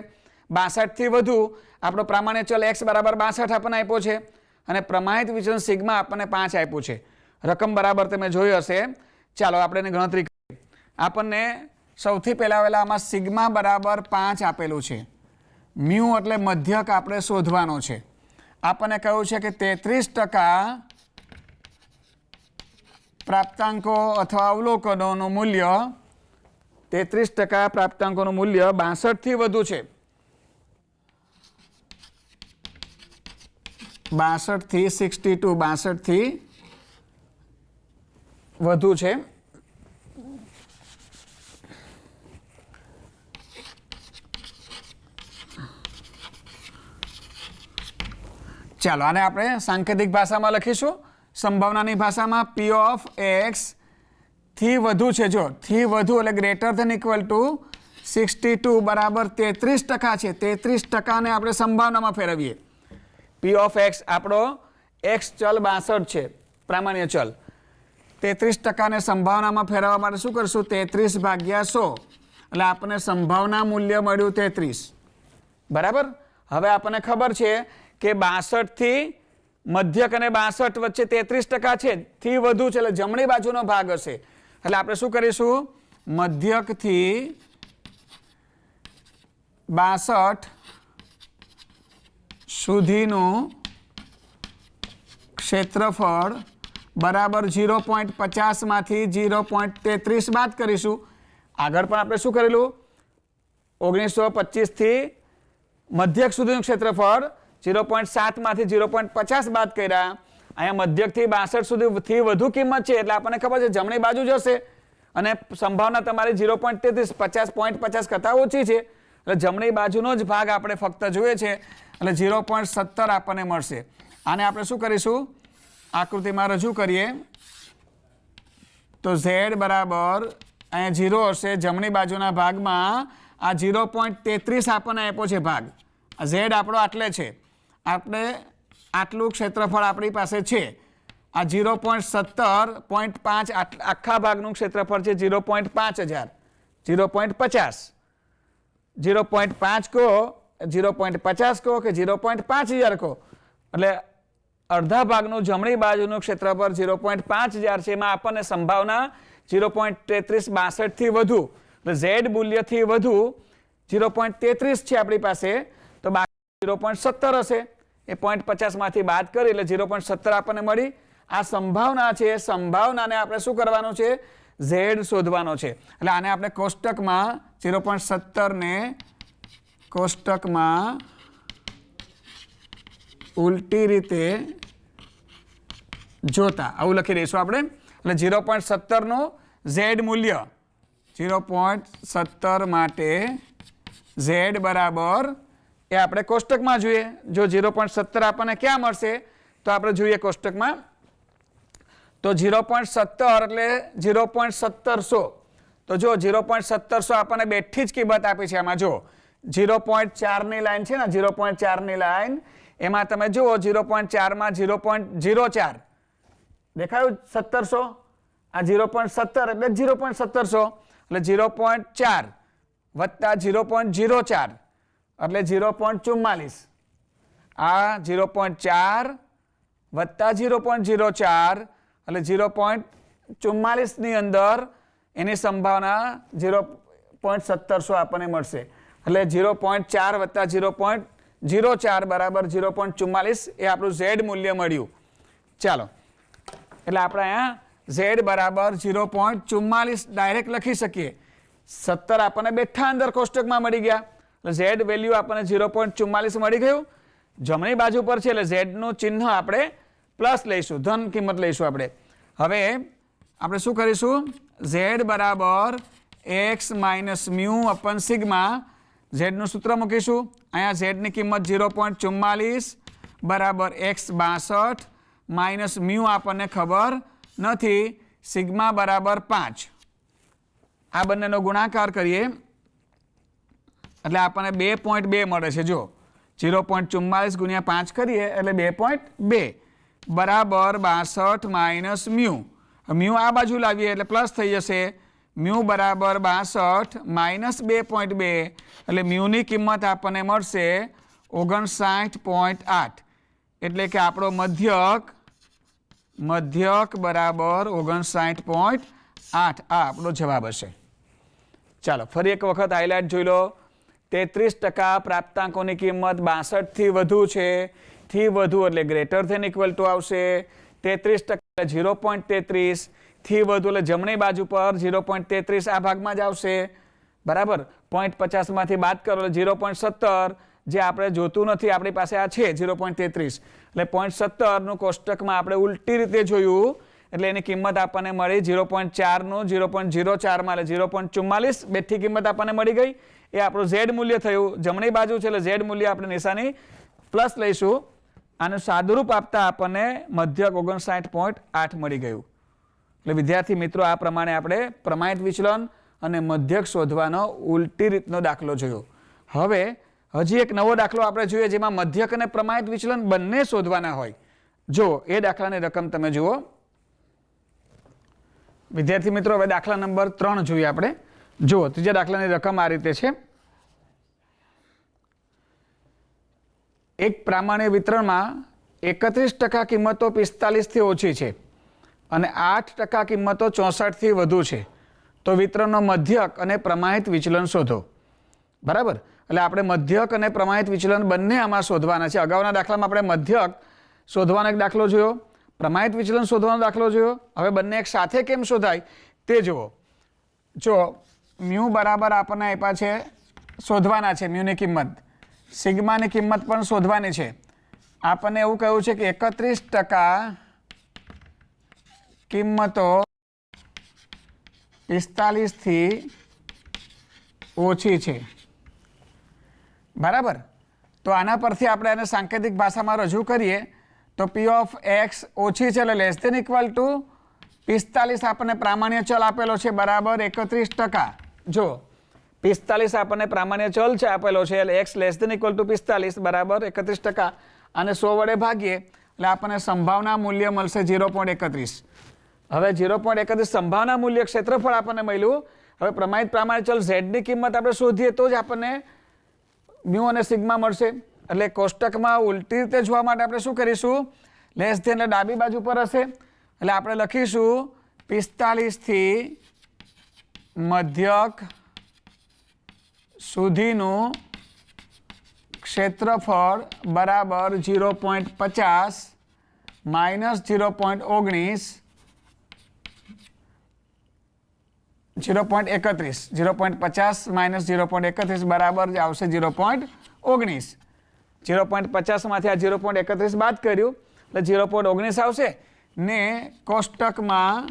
62 થી વધુ આપણો પ્રામાણ્ય ચલ x બરાબર 62 આપણને આપ્યો છે અને પ્રમાણિત વિચલન સિગ્મા આપણને 5 આપ્યું છે. રકમ બરાબર તમે જોઈ હશે. ચાલો આપણે એની ગણતરી કરીએ. આપણને સૌથી પહેલા આમાં સિગ્મા બરાબર 5 આપેલું છે. મ્યુ એટલે મધ્યક આપણે શોધવાનો છે. આપણને કહ્યું છે કે 33% પ્રાપ્તાંકો અથવા અવલોકનોનું મૂલ્ય 33% પ્રાપ્તાંકોનું મૂલ્ય 62 થી વધુ છે. 62 થી 62 62 થી વધુ છે. ચાલો આને આપણે સાંકેતિક ભાષામાં લખીશું. સંભાવનાની ભાષામાં p ઓફ x થી વધુ છે. જો થી વધુ એટલે ગ્રેટર ધેન ઇક્વલ ટુ 62 બરાબર 33% છે. 33%ને આપણે સંભાવનામાં ફેરવીએ. p ઓફ x આપણો x ચલ 62 છે પ્રામાણ્ય ચલ. 33%ને સંભાવનામાં ફેરવવા માટે શું કરશું 33 ભાગ્યા 100 એટલે આપણને સંભાવના મૂલ્ય મળ્યું 33 બરાબર. હવે આપણને ખબર છે કે 62 થી મધ્યક અને 62 વચ્ચે 33% છે થી વધુ છે એટલે જમણી બાજુનો ભાગ હશે. એટલે આપણે શું કરીશું મધ્યકથી 62 સુધીનું ક્ષેત્રફળ બરાબર 0.50 માંથી 0.33 બાદ કરીશું. આગળ પણ આપણે શું કરેલું 1925 થી મધ્યક સુધીનું ક્ષેત્રફળ 0.7 માંથી 0.50 બાદ કર્યા. અહીંયા મધ્યકથી 62 સુધીથી વધુ કિંમત છે એટલે આપણને ખબર છે જમણી બાજુ જશે અને સંભાવના તમારી 0.33 50.50 કરતાં ઓછી છે એટલે જમણી બાજુનો જ ભાગ આપણે ફક્ત જોઈએ છે એટલે 0.17 આપણને મળશે. આને આપણે શું કરીશું આકૃતિમાં રજૂ કરીએ તો z બરાબર અહીંયા 0 હશે. જમણી બાજુના ભાગમાં આ 0.33 આપણને આપ્યો છે ભાગ. આ z આપણો આટલે છે. આપણે આટલું ક્ષેત્રફળ આપણી પાસે છે. આ 0.17.5 આખા ભાગનું ક્ષેત્રફળ છે 0.5000 0.50 0.5 કહો 0.50 કહો કે 0.5000 કહો એટલે અડધા ભાગનું જમણી બાજુનું ક્ષેત્રફળ 0.5000 છે. એમાં આપણને સંભાવના 0.33 62 થી વધુ એટલે z મૂલ્યથી વધુ 0.33 છે આપણી પાસે તો બાકી 0.17 હશે. એ 0.50 માંથી બાદ કરી એટલે 0.17 આપણને મળી. આ સંભાવના છે. સંભાવનાને આપણે શું કરવાનું છે z શોધવાનો છે. એટલે આને આપણે કોષ્ટકમાં 0.17 ને કોષ્ટકમાં ઉલટી રીતે જોતા આવું લખી દઈશું આપણે. એટલે 0.17 નું z મૂલ્ય 0.17 માટે z બરાબર એ આપણે કોષ્ટકમાં જોઈએ. જો 0.17 આપણને ક્યાં મળશે તો આપણે જોઈએ કોષ્ટકમાં તો 0.17 એટલે 0.1700 તો જો 0.1700 આપણને બેઠી જ કિંમત આપી છે. આમાં જો 0.4 ની લાઈન છે ને 0.4 ની લાઈન એમાં તમે જુઓ 0.4 માં 0.04 દેખાયું 1700 આ 0.17 એટલે 0.1700 એટલે 0.4 વત્તા 0.04 એટલે 0.44 आ 0.4 વત્તા 0.04 એટલે 0.44 ની અંદર એની સંભાવના 0.1700 આપણને મળશે એટલે 0.4 વત્તા 0.04 બરાબર 0.44 એ આપણું ઝેડ મૂલ્ય મળ્યું. ચાલો એટલે આપણે અહીંયા ઝેડ બરાબર 0.44 ડાયરેક્ટ લખી શકીએ. 17 આપણને બેઠા અંદર કોષ્ટકમાં મળી ગયા એટલે ઝેડ વેલ્યુ આપણને 0.44 મળી ગયું. જમણી બાજુ પર છે એટલે ઝેડનું ચિહ્ન આપણે પ્લસ લઈશું, ધન કિંમત લઈશું આપણે. હવે આપણે શું કરીશું? ઝેડ બરાબર એક્સ માઇનસ મ્યુ અપન સિગ્મા ઝેડનું સૂત્ર મૂકીશું. અહીંયા ઝેડની કિંમત 0.44 બરાબર એક્સ 62 માઇનસ મ્યુ આપણને ખબર નથી, સિગ્મા બરાબર 5. આ બંનેનો ગુણાકાર કરીએ એટલે આપણને 2.2 મળે છે. જો 0.44 ગુણ્યા 5 કરીએ એટલે 2.2 બરાબર 62 માઇનસ મ્યુ. મ્યુ આ બાજુ લાવીએ એટલે પ્લસ થઈ જશે. મ્યુ બરાબર 62 માઇનસ 2.2 એટલે મ્યુની કિંમત આપણને મળશે 59.8 એટલે કે આપણો મધ્યક બરાબર 59.8 આ આપણો જવાબ હશે. ચાલો ફરી એક વખત હાઇલાઇટ જોઈ લો. 33% પ્રાપ્તાંકોની કિંમત 62 થી વધુ છે, થી વધુ એટલે ગ્રેટર ધેન ઇક્વલ ટુ આવશે. 33% 0.33 થી વધુ એટલે જમણી બાજુ પર 0.33 આ ભાગમાં જ આવશે બરાબર. 0.50 માંથી બાદ કરો એટલે 0.17 જે આપણે જોતું નથી, આપણી પાસે આ છે 0.33 એટલે 0.17 નું કોષ્ટકમાં આપણે ઉલટી રીતે જોયું એટલે એની કિંમત આપણને મળી 0.4 નું 0.04 માં એટલે 0.44 બેઠી કિંમત આપણને મળી ગઈ. એ આપણું ઝેડ મૂલ્ય થયું. જમણી બાજુ છે એટલે ઝેડ મૂલ્ય આપણે નિશાની પ્લસ લઈશું. આનું સાદુરૂપ આપતા આપણને મધ્યક 59.8 મળી ગયું. એટલે વિદ્યાર્થી મિત્રો આ પ્રમાણે આપણે પ્રમાણિત વિચલન અને મધ્યક શોધવાનો ઉલટી રીતનો દાખલો જોયો. હવે હજી એક નવો દાખલો આપણે જોઈએ જેમાં મધ્યક અને પ્રમાણિત વિચલન બંને શોધવાના હોય. જો એ દાખલાની રકમ તમે જુઓ વિદ્યાર્થી મિત્રો. હવે દાખલા નંબર 3 જોઈએ આપણે. જુઓ ત્રીજા દાખલાની રકમ આ રીતે છે. એક પ્રામાણિક વિતરણમાં 31% કિંમતો 45 થી ઓછી છે અને 8% કિંમતો 64 થી વધુ છે તો વિતરણનો મધ્યક અને પ્રમાણિત વિચલન શોધો. બરાબર. એટલે આપણે મધ્યક અને પ્રમાણિત વિચલન બંને આમાં શોધવાના છે. અગાઉના દાખલામાં આપણે મધ્યક શોધવાનો એક દાખલો જોયો, પ્રમાણિત વિચલન શોધવાનો દાખલો જોયો. હવે બંને એક સાથે કેમ શોધાય તે જુઓ. જો મ્યુ બરાબર આપણને આપ્યા છે, શોધવાના છે મ્યુની કિંમત, સિગ્માની કિંમત પણ શોધવાની છે. આપણને એવું કહ્યું છે કે 31% કિંમતો 45 થી ઓછી છે બરાબર. તો આના પરથી આપણે એને સાંકેતિક ભાષામાં રજૂ કરીએ તો p ઓફ x ઓછી છે એટલે લેસ ધેન ઇક્વલ ટુ 45 આપણને પ્રામાણ્ય ચલ આપેલો છે બરાબર 31%. જો 45 આપણને પ્રામાણ્ય ચલ છે આપેલો છે એટલે x less than equal to 45 બરાબર 31%. અને 100 વડે ભાગીએ એટલે આપણને સંભાવના મૂલ્ય મળશે 0.31. હવે 0.31 સંભાવના મૂલ્ય ક્ષેત્રફળ આપણને મળ્યું. હવે પ્રમાણિત ચલ z ની કિંમત આપણે શોધીએ તો જ આપણને મ્યુ અને સિગ્મા મળશે. એટલે કોષ્ટકમાં ઉલટી રીતે જોવા માટે આપણે શું કરીશું? લેસ ધેન એટલે ડાબી બાજુ પર હશે એટલે આપણે લખીશું 45 થી મધ્યક સુધીનું ક્ષેત્રફળ બરાબર 0.50 માઇનસ 0.19 0.50 માઇનસ 0.31 બરાબર આવશે 0.19. 0.50 માંથી આ 0.31 બાદ કર્યું એટલે 0.19 આવશે ને કોષ્ટકમાં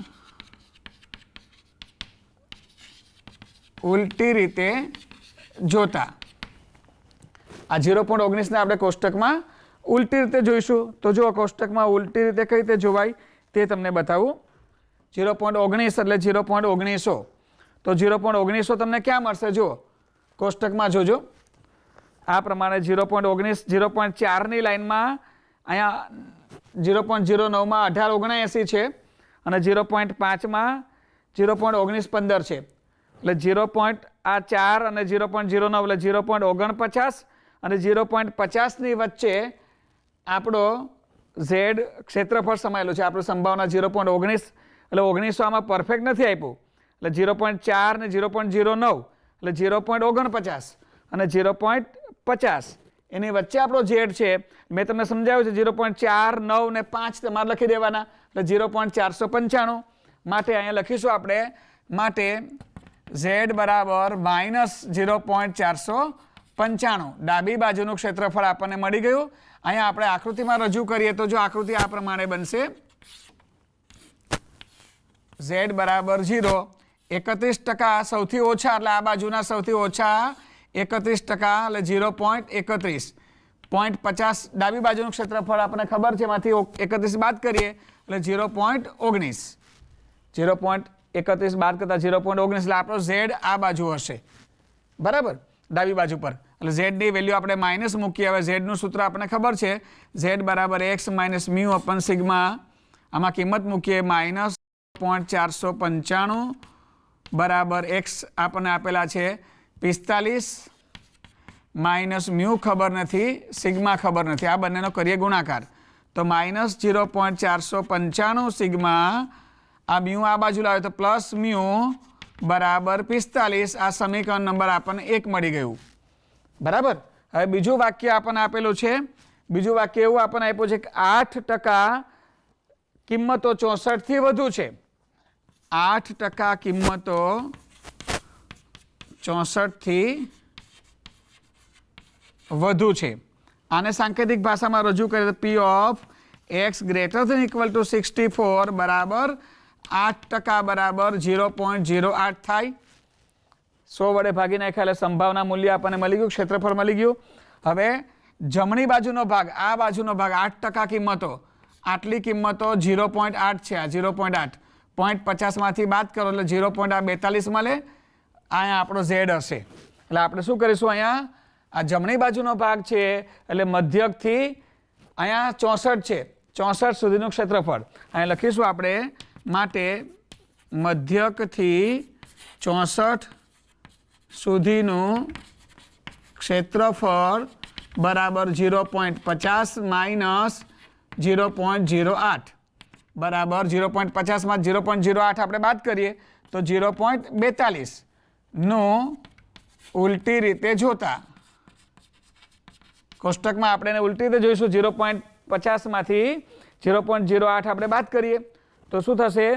ઉલટી રીતે જોતા આ 0.19 ને આપણે કોષ્ટકમાં ઉલટી રીતે જોઈશું. તો જો કોષ્ટકમાં ઉલટી રીતે કઈ રીતે જોવાય તે તમને બતાવું. 0.19 એટલે 0.19. તો 0.19 તમને ક્યાં મળશે? જો કોષ્ટકમાં જોજો આ પ્રમાણે 0.19 0.4 ની લાઈનમાં અહીંયા 0.09 માં 1879 છે અને 0.5 માં 0.1915 છે એટલે 0.4 અને 0.09 એટલે 0.49 અને 0.50 ની વચ્ચે આપણો ઝેડ ક્ષેત્રફળ સમાયેલું છે, આપણું સંભાવના 0.19 એટલે 1900 આમાં પરફેક્ટ નથી આપ્યું એટલે 0.4 ને 0.09 એટલે 0.49 અને 0.50 એની વચ્ચે આપણો ઝેડ છે. મેં તમને સમજાવ્યું છે 0.4, 9 ને 5 તમારે લખી દેવાના એટલે 0.495 માટે અહીંયા લખીશું આપણે માટે ઝેડ બરાબર -0.495 ડાબી બાજુનું ક્ષેત્રફળ આપણને મળી ગયું. અહીંયા આપણે આકૃતિમાં રજૂ કરીએ તો જો આકૃતિ આ પ્રમાણે બનશે ઝેડ બરાબર 0 31% સૌથી ઓછા એટલે આ બાજુના સૌથી ઓછા 31% એટલે 0.31 0.50 ડાબી બાજુનું ક્ષેત્રફળ આપણને ખબર છે એમાંથી 31 બાદ કરીએ એટલે 0.19 0.31 બાદ કરતા 0.19 એટલે આપણો ઝેડ આ બાજુ હશે બરાબર ડાબી બાજુ પર એટલે ઝેડની વેલ્યુ આપણે માઇનસ મૂકીએ. હવે ઝેડનું સૂત્ર આપણને ખબર છે ઝેડ બરાબર x માઇનસ મ્યુ અપન સિગ્મા આમાં કિંમત મૂકીએ -0.495 બરાબર x આપણને આપેલા છે 45 માઇનસ મ્યુ ખબર નથી સિગ્મા ખબર નથી આ બંનેનો કરીએ ગુણાકાર તો -0.495 સિગ્મા આ મ્યુ આ બાજુ લાવે તો પ્લસ મ્યુ બરાબર 45 આ સમીકરણ નંબર આપણને 1 મળી ગયું બરાબર. હવે બીજું વાક્ય આપણને આપેલું છે બીજું વાક્ય એવું આપણને આપ્યું છે કે 8% કિંમતો 64 થી વધુ છે 8% કિંમતો 64 થી વધુ છે. આને સાંકેતિક ભાષામાં રજૂ કરીએ તો p of x greater than equal to 64 બરાબર 8% બરાબર 0.08 થાય 100 વડે ભાગી નાખ્યા એટલે સંભાવના મૂલ્ય આપણને મળી ગયું ક્ષેત્રફળ મળી ગયું. હવે જમણી બાજુનો ભાગ આ બાજુનો ભાગ 8% કિંમતો આટલી કિંમતો 0.8 છે આ 0.8 0.50 માંથી બાદ કરો એટલે 0.42 મળે અહીંયા આપણો ઝેડ હશે એટલે આપણે શું કરીશું અહીંયા આ જમણી બાજુનો ભાગ છે એટલે મધ્યકથી અહીંયા 64 છે 64 સુધીનું ક્ષેત્રફળ અહીંયા લખીશું આપણે માટે મધ્યકથી 64 સુધીનું ક્ષેત્રફળ બરાબર 0.50 માઇનસ 0.08 બરાબર 0.50 માં 0.08 આપણે બાદ કરીએ તો 0.42 નું ઉલટી રીતે જોતા કોષ્ટકમાં આપણે એને ઉલટી રીતે જોઈશું 0.50 માંથી 0.08 આપણે બાદ કરીએ તો શું થશે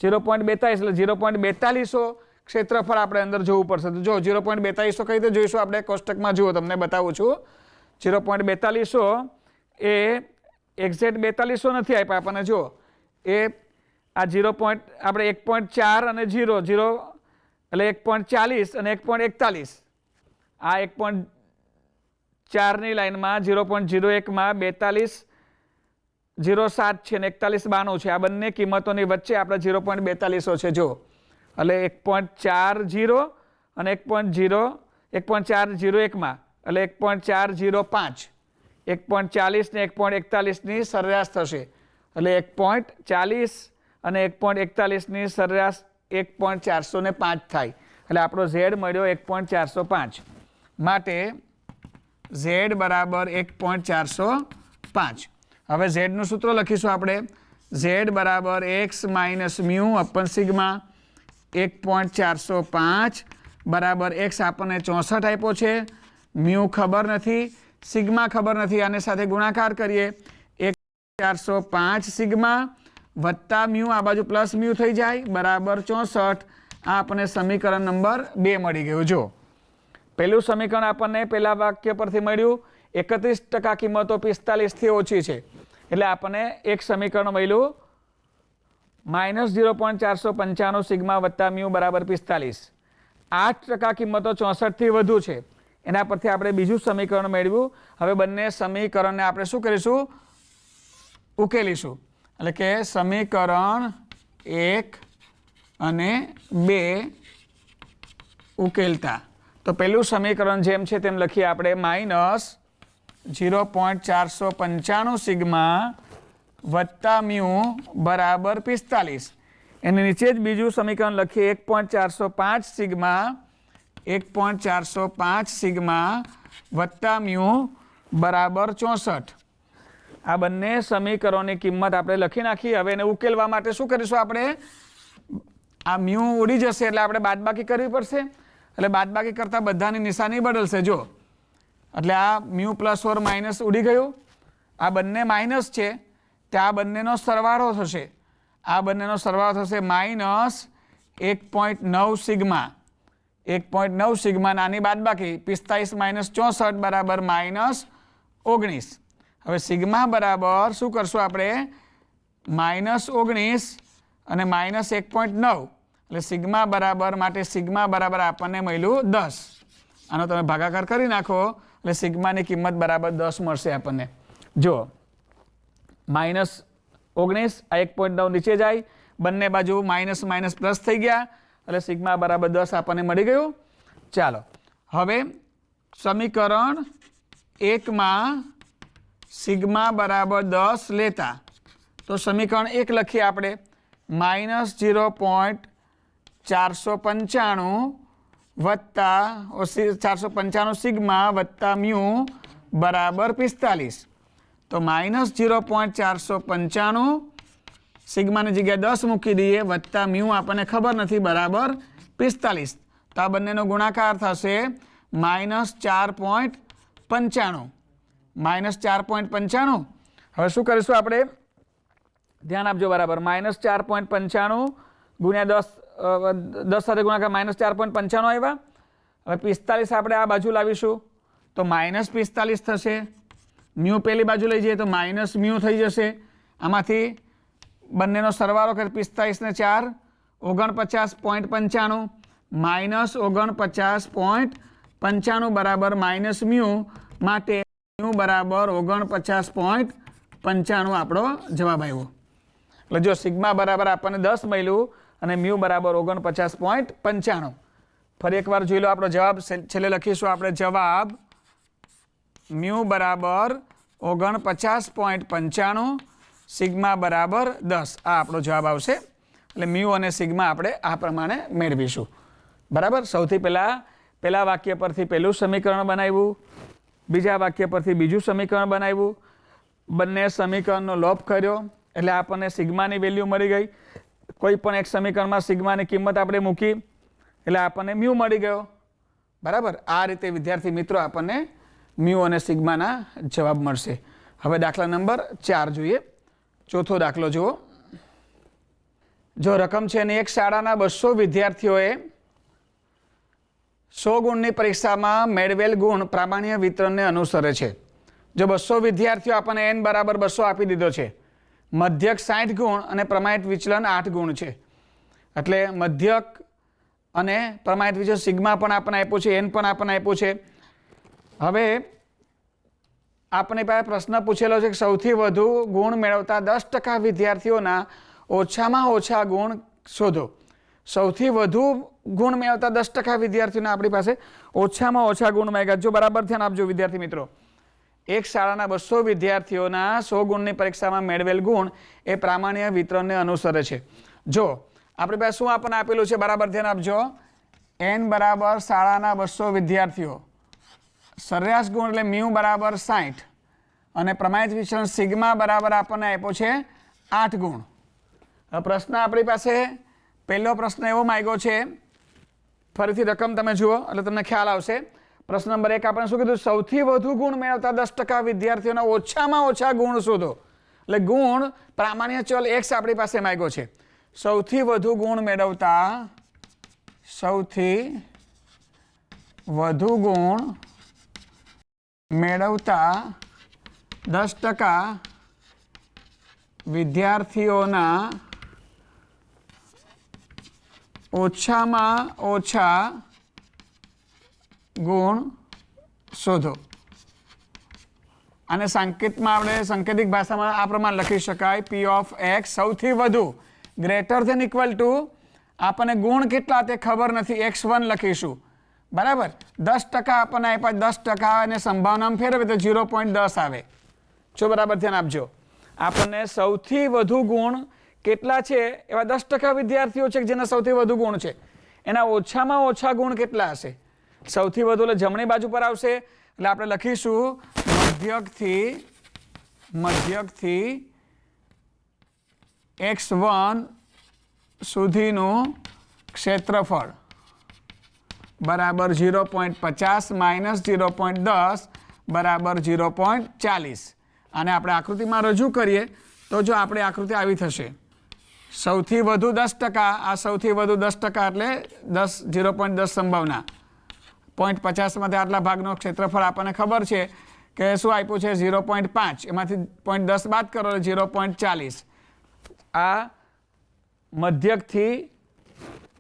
0.42 એટલે 0.42 ક્ષેત્રફળ આપણે અંદર જોવું પડશે તો જો 0.42 કઈ રીતે જોઈશું આપણે કોષ્ટકમાં જુઓ તમને બતાવું છું 0.42 એ એક્ઝેક્ટ 42 નથી આપ્યા આપણને જો એ આ 0. આપણે 1.4 અને 0 એટલે 1.40 અને 1.41 આ 1.4 ની લાઈનમાં 0.01 માં 42.07 છે અને 41.92 છે આ બંને કિંમતોની વચ્ચે આપણે 0.42 છે જો એટલે 1.40 અને 1.401 માં એટલે 1.405 1.40 ને 1.41 ની સરેરાશ થશે એટલે 1.40 અને 1.41 ની સરેરાશ 1.405 થાય એટલે આપણો ઝેડ મળ્યો 1.405 માટે ઝેડ બરાબર 1.405. હવે ઝેડનું સૂત્ર લખીશું આપણે ઝેડ બરાબર x માઇનસ મ્યુ અપન સિગ્મા 1.405 બરાબર x આપણને 64 આપ્યો છે મ્યુ ખબર નથી સિગ્મા ખબર નથી આને સાથે ગુણાકાર કરીએ 1.405 સિગ્મા વત્તા મ્યુ આ બાજુ પ્લસ મ્યુ થઈ જાય બરાબર 64 આ આપણને સમીકરણ નંબર 2 મળી ગયું. જો પહેલું સમીકરણ આપણને પહેલા વાક્ય પરથી મળ્યું 31% કિંમતો 45 થી ઓછી છે એટલે આપણને એક સમીકરણ મળ્યું -0.495 સિગ્મા વત્તા મ્યુ બરાબર 45 8% કિંમતો 64 થી વધુ છે એના પરથી આપણે બીજું સમીકરણ મેળવ્યું. હવે બંને સમીકરણને આપણે શું કરીશું ઉકેલીશું એટલે કે સમીકરણ 1 અને 2 ઉકેલતા તો પહેલું સમીકરણ જેમ છે તેમ લખીએ આપણે -0.495 સિગ્મા વત્તા મ્યુ બરાબર 45 એની નીચે જ બીજું સમીકરણ લખીએ 1.405 સિગ્મા 1.405 સિગ્મા વત્તા મ્યુ બરાબર 64 આ બંને સમીકરણોની કિંમત આપણે લખી નાખી. હવે એને ઉકેલવા માટે શું કરીશું આપણે? આ મ્યુ ઉડી જશે એટલે આપણે બાદબાકી કરવી પડશે. એટલે બાદબાકી કરતાં બધાની નિશાની બદલશે. જો એટલે આ મ્યુ પ્લસ ઓર માઇનસ ઉડી ગયું. આ બંને માઇનસ છે ત્યાં બંનેનો સરવાળો થશે. આ બંનેનો સરવાળો થશે માઇનસ 1.9 સિગ્મા. 1.9 સિગ્મા નાની બાદબાકી 45 માઇનસ 64 બરાબર માઇનસ 19. હવે સિગ્મા બરાબર શું કરશું આપણે? માઇનસ 19 અને માઇનસ 1.9 એટલે સિગ્મા બરાબર માટે સિગ્મા બરાબર આપણને મળ્યું 10. આનો તમે ભાગાકાર કરી નાખો એટલે સિગ્માની કિંમત બરાબર 10 મળશે આપણને. જો માઇનસ 19 આ 1.9 નીચે જાય, બંને બાજુ માઇનસ માઇનસ પ્લસ થઈ ગયા એટલે સિગ્મા બરાબર 10 આપણને મળી ગયું. ચાલો હવે સમીકરણ 1માં સિગ્મા બરાબર 10 લેતા તો સમીકરણ 1 લખીએ આપણે માઇનસ 0.495 વત્તા 495 સિગ્મા વત્તા મ્યુ બરાબર 45. તો માઇનસ 0.495 સિગ્માની જગ્યાએ 10 મૂકી દઈએ વત્તા મ્યુ આપણને ખબર નથી બરાબર 45. તો આ બંનેનો ગુણાકાર થશે માઇનસ 4.95. માઇનસ 4.95. હવે શું કરીશું આપણે? ધ્યાન આપજો બરાબર. માઇનસ 4.95 ગુણ્યા 10 સાથે ગુણાકાર માઇનસ 4.95 આવ્યા. હવે 45 આપણે આ બાજુ લાવીશું તો માઇનસ 45 થશે. મ્યુ પેલી બાજુ લઈ જઈએ તો માઇનસ મ્યુ થઈ જશે. આમાંથી બંનેનો સરવાળો કરે 45 ને 4 49.95 માઇનસ 49.95 બરાબર માઇનસ મ્યુ માટે મ્યુ બરાબર 49.95 આપણો જવાબ આવ્યો. એટલે જો સિગ્મા બરાબર આપણને 10 મળ્યું અને મ્યુ બરાબર 49.95. ફરી એકવાર જોઈ લો આપણો જવાબ. છેલ્લે લખીશું આપણે જવાબ મ્યુ બરાબર 49.95 સિગ્મા બરાબર 10. આ આપણો જવાબ આવશે. એટલે મ્યુ અને સિગ્મા આપણે આ પ્રમાણે મેળવીશું. બરાબર. સૌથી પહેલા વાક્ય પરથી પહેલું સમીકરણ બનાવ્યું, બીજા વાક્ય પરથી બીજું સમીકરણ બનાવ્યું, બંને સમીકરણનો લોપ કર્યો એટલે આપણને સિગ્માની વેલ્યુ મળી ગઈ. કોઈ પણ એક સમીકરણમાં સિગ્માની કિંમત આપણે મૂકી એટલે આપણને મ્યુ મળી ગયો. બરાબર. આ રીતે વિદ્યાર્થી મિત્રો આપણને મ્યુ અને સિગ્માના જવાબ મળશે. હવે દાખલા નંબર 4 જોઈએ. ચોથો દાખલો જુઓ. જો રકમ છે અને એક શાળાના 200 વિદ્યાર્થીઓએ 100 ગુણની પરીક્ષામાં મેળવેલ ગુણ પ્રામાણ્ય વિતરણને અનુસરે છે. જો 200 વિદ્યાર્થીઓ આપણને n બરાબર 200 આપી દીધો છે, મધ્યક 60 ગુણ અને પ્રમાણિત વિચલન 8 ગુણ છે. એટલે મધ્યક અને પ્રમાણિત વિચલન સિગ્મા પણ આપણને આપ્યું છે, n પણ આપણને આપ્યું છે. હવે આપણી પાસે પ્રશ્ન પૂછેલો છે કે સૌથી વધુ ગુણ મેળવતા 10% વિદ્યાર્થીઓના ઓછામાં ઓછા ગુણ શોધો. સૌથી વધુ ગુણ મેળવતા 10% વિદ્યાર્થીઓના આપણી પાસે ઓછામાં ઓછા ગુણ માંગ્યા. જો બરાબર ધ્યાન આપજો વિદ્યાર્થી મિત્રો. એક શાળાના 200 વિદ્યાર્થીઓના 100 ગુણની પરીક્ષામાં મેળવેલ ગુણ એ પ્રામાણ્ય વિતરણને અનુસરે છે. જો આપણી પાસે શું આપણને આપેલું છે બરાબર ધ્યાન આપજો. n બરાબર શાળાના 200 વિદ્યાર્થીઓ, સરેરાશ ગુણ એટલે મ્યુ બરાબર 60 અને પ્રમાણિત વિચલન સિગ્મા બરાબર આપણને આપ્યો છે 8 ગુણ. પ્રશ્ન આપણી પાસે પહેલો પ્રશ્ન એવો માંગ્યો છે, ફરીથી રકમ તમે જુઓ એટલે તમને ખ્યાલ આવશે. પ્રશ્ન નંબર 1 આપણે શું કીધું? સૌથી વધુ ગુણ મેળવતા 10% વિદ્યાર્થીઓના ઓછામાં ઓછા ગુણ શોધો. એટલે ગુણ પ્રામાણ્ય ચલ x આપણી પાસે માંગ્યો છે. સૌથી વધુ ગુણ મેળવતા 10% વિદ્યાર્થીઓના ઓછામાં ઓછા ગુણ શોધો. આને સંકેતમાં આપણે સાંકેતિક ભાષામાં આ પ્રમાણે લખી શકાય. p of x સૌથી વધુ ગ્રેટર ધેન ઇક્વલ ટુ આપણને ગુણ કેટલા તે ખબર નથી, x1 લખીશું. બરાબર. 10% આપણને આપ્યા, 10% અને સંભાવનામાં ફેરવે તો 0.10 આવે. જો બરાબર ધ્યાન આપજો. આપણને સૌથી વધુ ગુણ કેટલા છે એવા 10% વિદ્યાર્થીઓ છે જેના સૌથી વધુ ગુણ છે, એના ઓછામાં ઓછા ગુણ કેટલા હશે? સૌથી વધુ એટલે જમણી બાજુ પર આવશે. એટલે આપણે લખીશું મધ્યકથી મધ્યકથી x1 સુધીનું ક્ષેત્રફળ બરાબર 0.50 માઇનસ 0.10 બરાબર 0.40. આને આપણે આકૃતિમાં રજૂ કરીએ તો જો આપણે આકૃતિ આવી થશે, સૌથી વધુ 10%, આ સૌથી વધુ 10% એટલે 0.10 સંભાવના, 0.50માંથી આટલા ભાગનો ક્ષેત્રફળ આપણને ખબર છે કે શું આપ્યું છે 0.5, એમાંથી 0.10 બાદ કરો 0.40. આ મધ્યકથી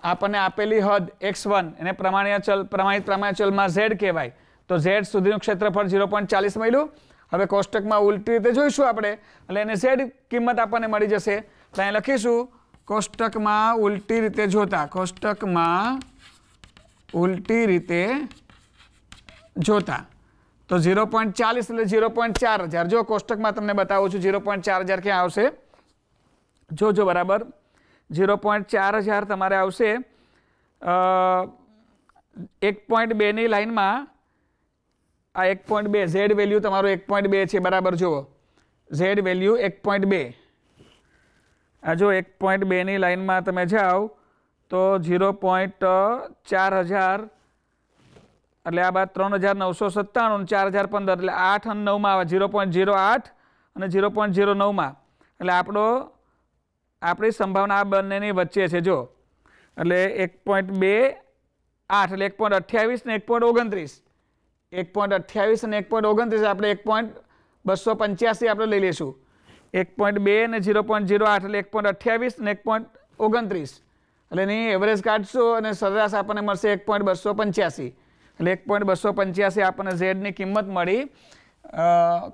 આપણને આપેલી હદ x1 એને પ્રમાણિત ચલમાં z કહેવાય, તો z સુધીનું ક્ષેત્રફળ 0.40 મળ્યું. હવે કોષ્ટકમાં ઉલટી રીતે જોઈશું આપણે, એટલે એને z કિંમત આપણને મળી જશે. તો અહીં લખીશું કોષ્ટકમાં ઉલટી રીતે જોતા, કોષ્ટકમાં ઉલટી રીતે જોતા તો 0.40 એટલે 0.4000. જો કોષ્ટકમાં તમને બતાવું છું 0.4000 ક્યાં આવશે, જો બરાબર 0.4000 તમારે આવશે 1.2 ની લાઈનમાં. આ 1.2 ઝેડ વેલ્યુ તમારું 1.2 છે, બરાબર જુઓ ઝેડ વેલ્યુ 1.2. આ જો 1.2 ની લાઈનમાં તમે જાઓ તો 0.4000 એટલે આ બાદ 3997, 4015 એટલે 8 અને 9માં આવે 0.08 અને 0.09માં, એટલે આપણી સંભાવના આ બંનેની વચ્ચે છે. જો એટલે 1.28 એટલે 1.28 ને 1.29, 1.28 અને 1.29 આપણે 1.285 આપણે લઈ લઈશું. 1.2 ને 0.08 એટલે 1.28 ને 1.29 એટલે એની એવરેજ કાઢશું અને સરેરાશ આપણને મળશે 1.285. એટલે 1.285 આપણને ઝેડની કિંમત મળી.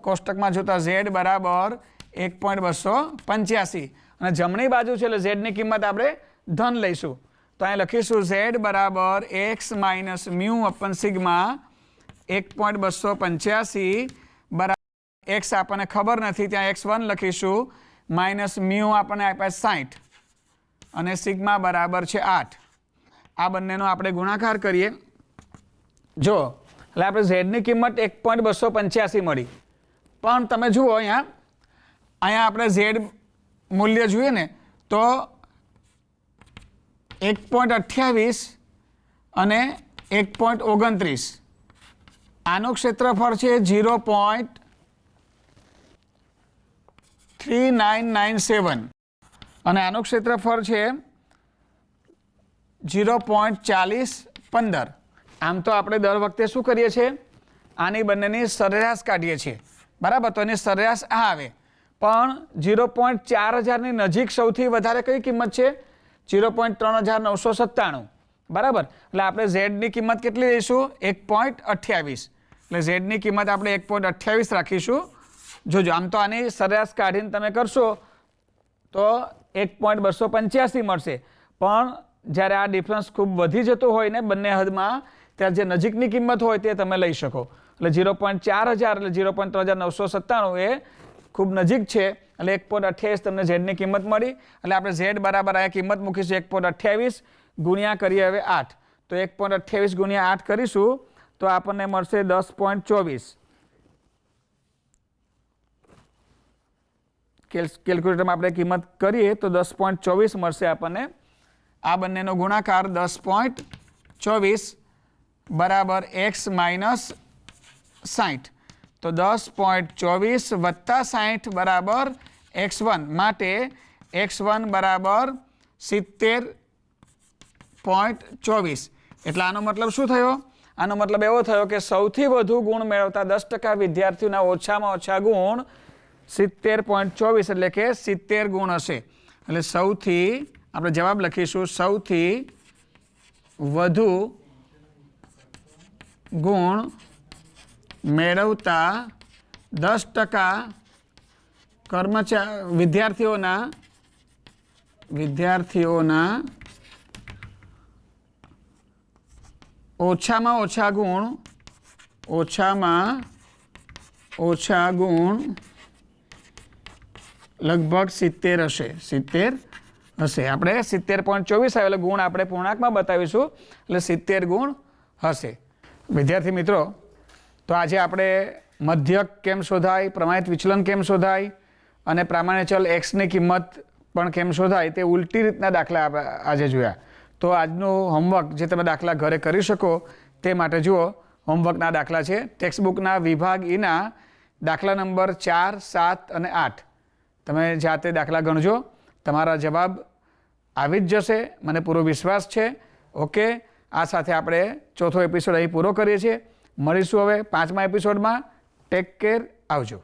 કોષ્ટકમાં જોતા ઝેડ બરાબર 1.285 અને જમણી બાજુ છે એટલે ઝેડની કિંમત આપણે ધન લઈશું. તો અહીં લખીશું ઝેડ બરાબર x માઇનસ મ્યુ અપન સિગ્મા 1.285 બરાબર x આપણને ખબર નથી, ત્યાં x1 લખીશું, માઇનસ મ્યુ આપણને આપ્યા 60 અને સિગ્મા બરાબર છે 8. આ બંનેનો આપણે ગુણાકાર કરીએ. જો એટલે આપણે ઝેડની કિંમત 1.285 મળી, પણ તમે જુઓ અહીંયા આપણે ઝેડ મૂલ્ય જોઈએ ને તો 1.28 અને 1.29. આનું ક્ષેત્રફળ છે 0.3997 અને આનું ક્ષેત્રફળ છે 0.4015. આમ તો આપણે દર વખતે શું કરીએ છીએ, આની બંનેની સરેરાશ કાઢીએ છીએ, બરાબર. તો એની સરેરાશ આ આવે, પણ 0.4000ની નજીક સૌથી વધારે કઈ કિંમત છે 0.3997, બરાબર. એટલે આપણે ઝેડની કિંમત કેટલી લઈશું 1.28, એટલે ઝેડની કિંમત આપણે 1.28 રાખીશું. જોજો આમ તો આની સરેરાશ કાઢીને તમે કરશો તો 1.285 મળશે, પણ જ્યારે આ ડિફરન્સ ખૂબ વધી જતો હોય ને બંને હદમાં, ત્યારે જે નજીકની કિંમત હોય તે તમે લઈ શકો. એટલે 0.4000 એટલે 0.3997 એ ખૂબ નજીક છે, એટલે 1.28 તમને ઝેડની કિંમત મળી. એટલે આપણે ઝેડ બરાબર આ કિંમત મૂકીશું 1.28 ગુણ્યા કરીએ હવે 8, તો 1.28 ગુણ્યા 8 કરીશું તો આપણને મળશે 10.24. કેલ્ક્યુલેટરમાં આપણે કિંમત કરીએ તો 10.24 મળશે આપણને. આ બંનેનો ગુણાકાર 10.24 બરાબર x માઇનસ 60, તો 10.24 વત્તા 60 બરાબર x1, માટે x1 બરાબર 70.24. એટલે આનો મતલબ શું થયો, આનો મતલબ એવો થયો કે સૌથી વધુ ગુણ મેળવતા 10% વિદ્યાર્થીઓના ઓછામાં ઓછા ગુણ 70.24 એટલે કે 70 ગુણ હશે. એટલે સૌથી આપણે જવાબ લખીશું સૌથી વધુ ગુણ મેળવતા 10% વિદ્યાર્થીઓના ઓછામાં ઓછા ગુણ લગભગ 70 હશે. 70 હશે. આપણે 70.24 આવે એટલે ગુણ આપણે પૂર્ણાંકમાં બતાવીશું, એટલે 70 ગુણ હશે. વિદ્યાર્થી મિત્રો, તો આજે આપણે મધ્યક કેમ શોધાય, પ્રમાણિત વિચલન કેમ શોધાય અને પ્રામાણ્ય ચલ એક્સની કિંમત પણ કેમ શોધાય, તે ઉલટી રીતના દાખલા આજે જોયા. તો આજનું હોમવર્ક જે તમે દાખલા ઘરે કરી શકો તે માટે જુઓ, હોમવર્કના દાખલા છે ટેક્સ્ટબુકના વિભાગ ઈના દાખલા નંબર 4, 7 અને 8. તમે જાતે દાખલા ગણજો, તમારા જવાબ આવી જ જશે, મને પૂરો વિશ્વાસ છે. ઓકે, આ સાથે આપણે ચોથો એપિસોડ અહીં પૂરો કરીએ છીએ. મળીશું હવે 5મા એપિસોડમાં. ટેક કેર, આવજો.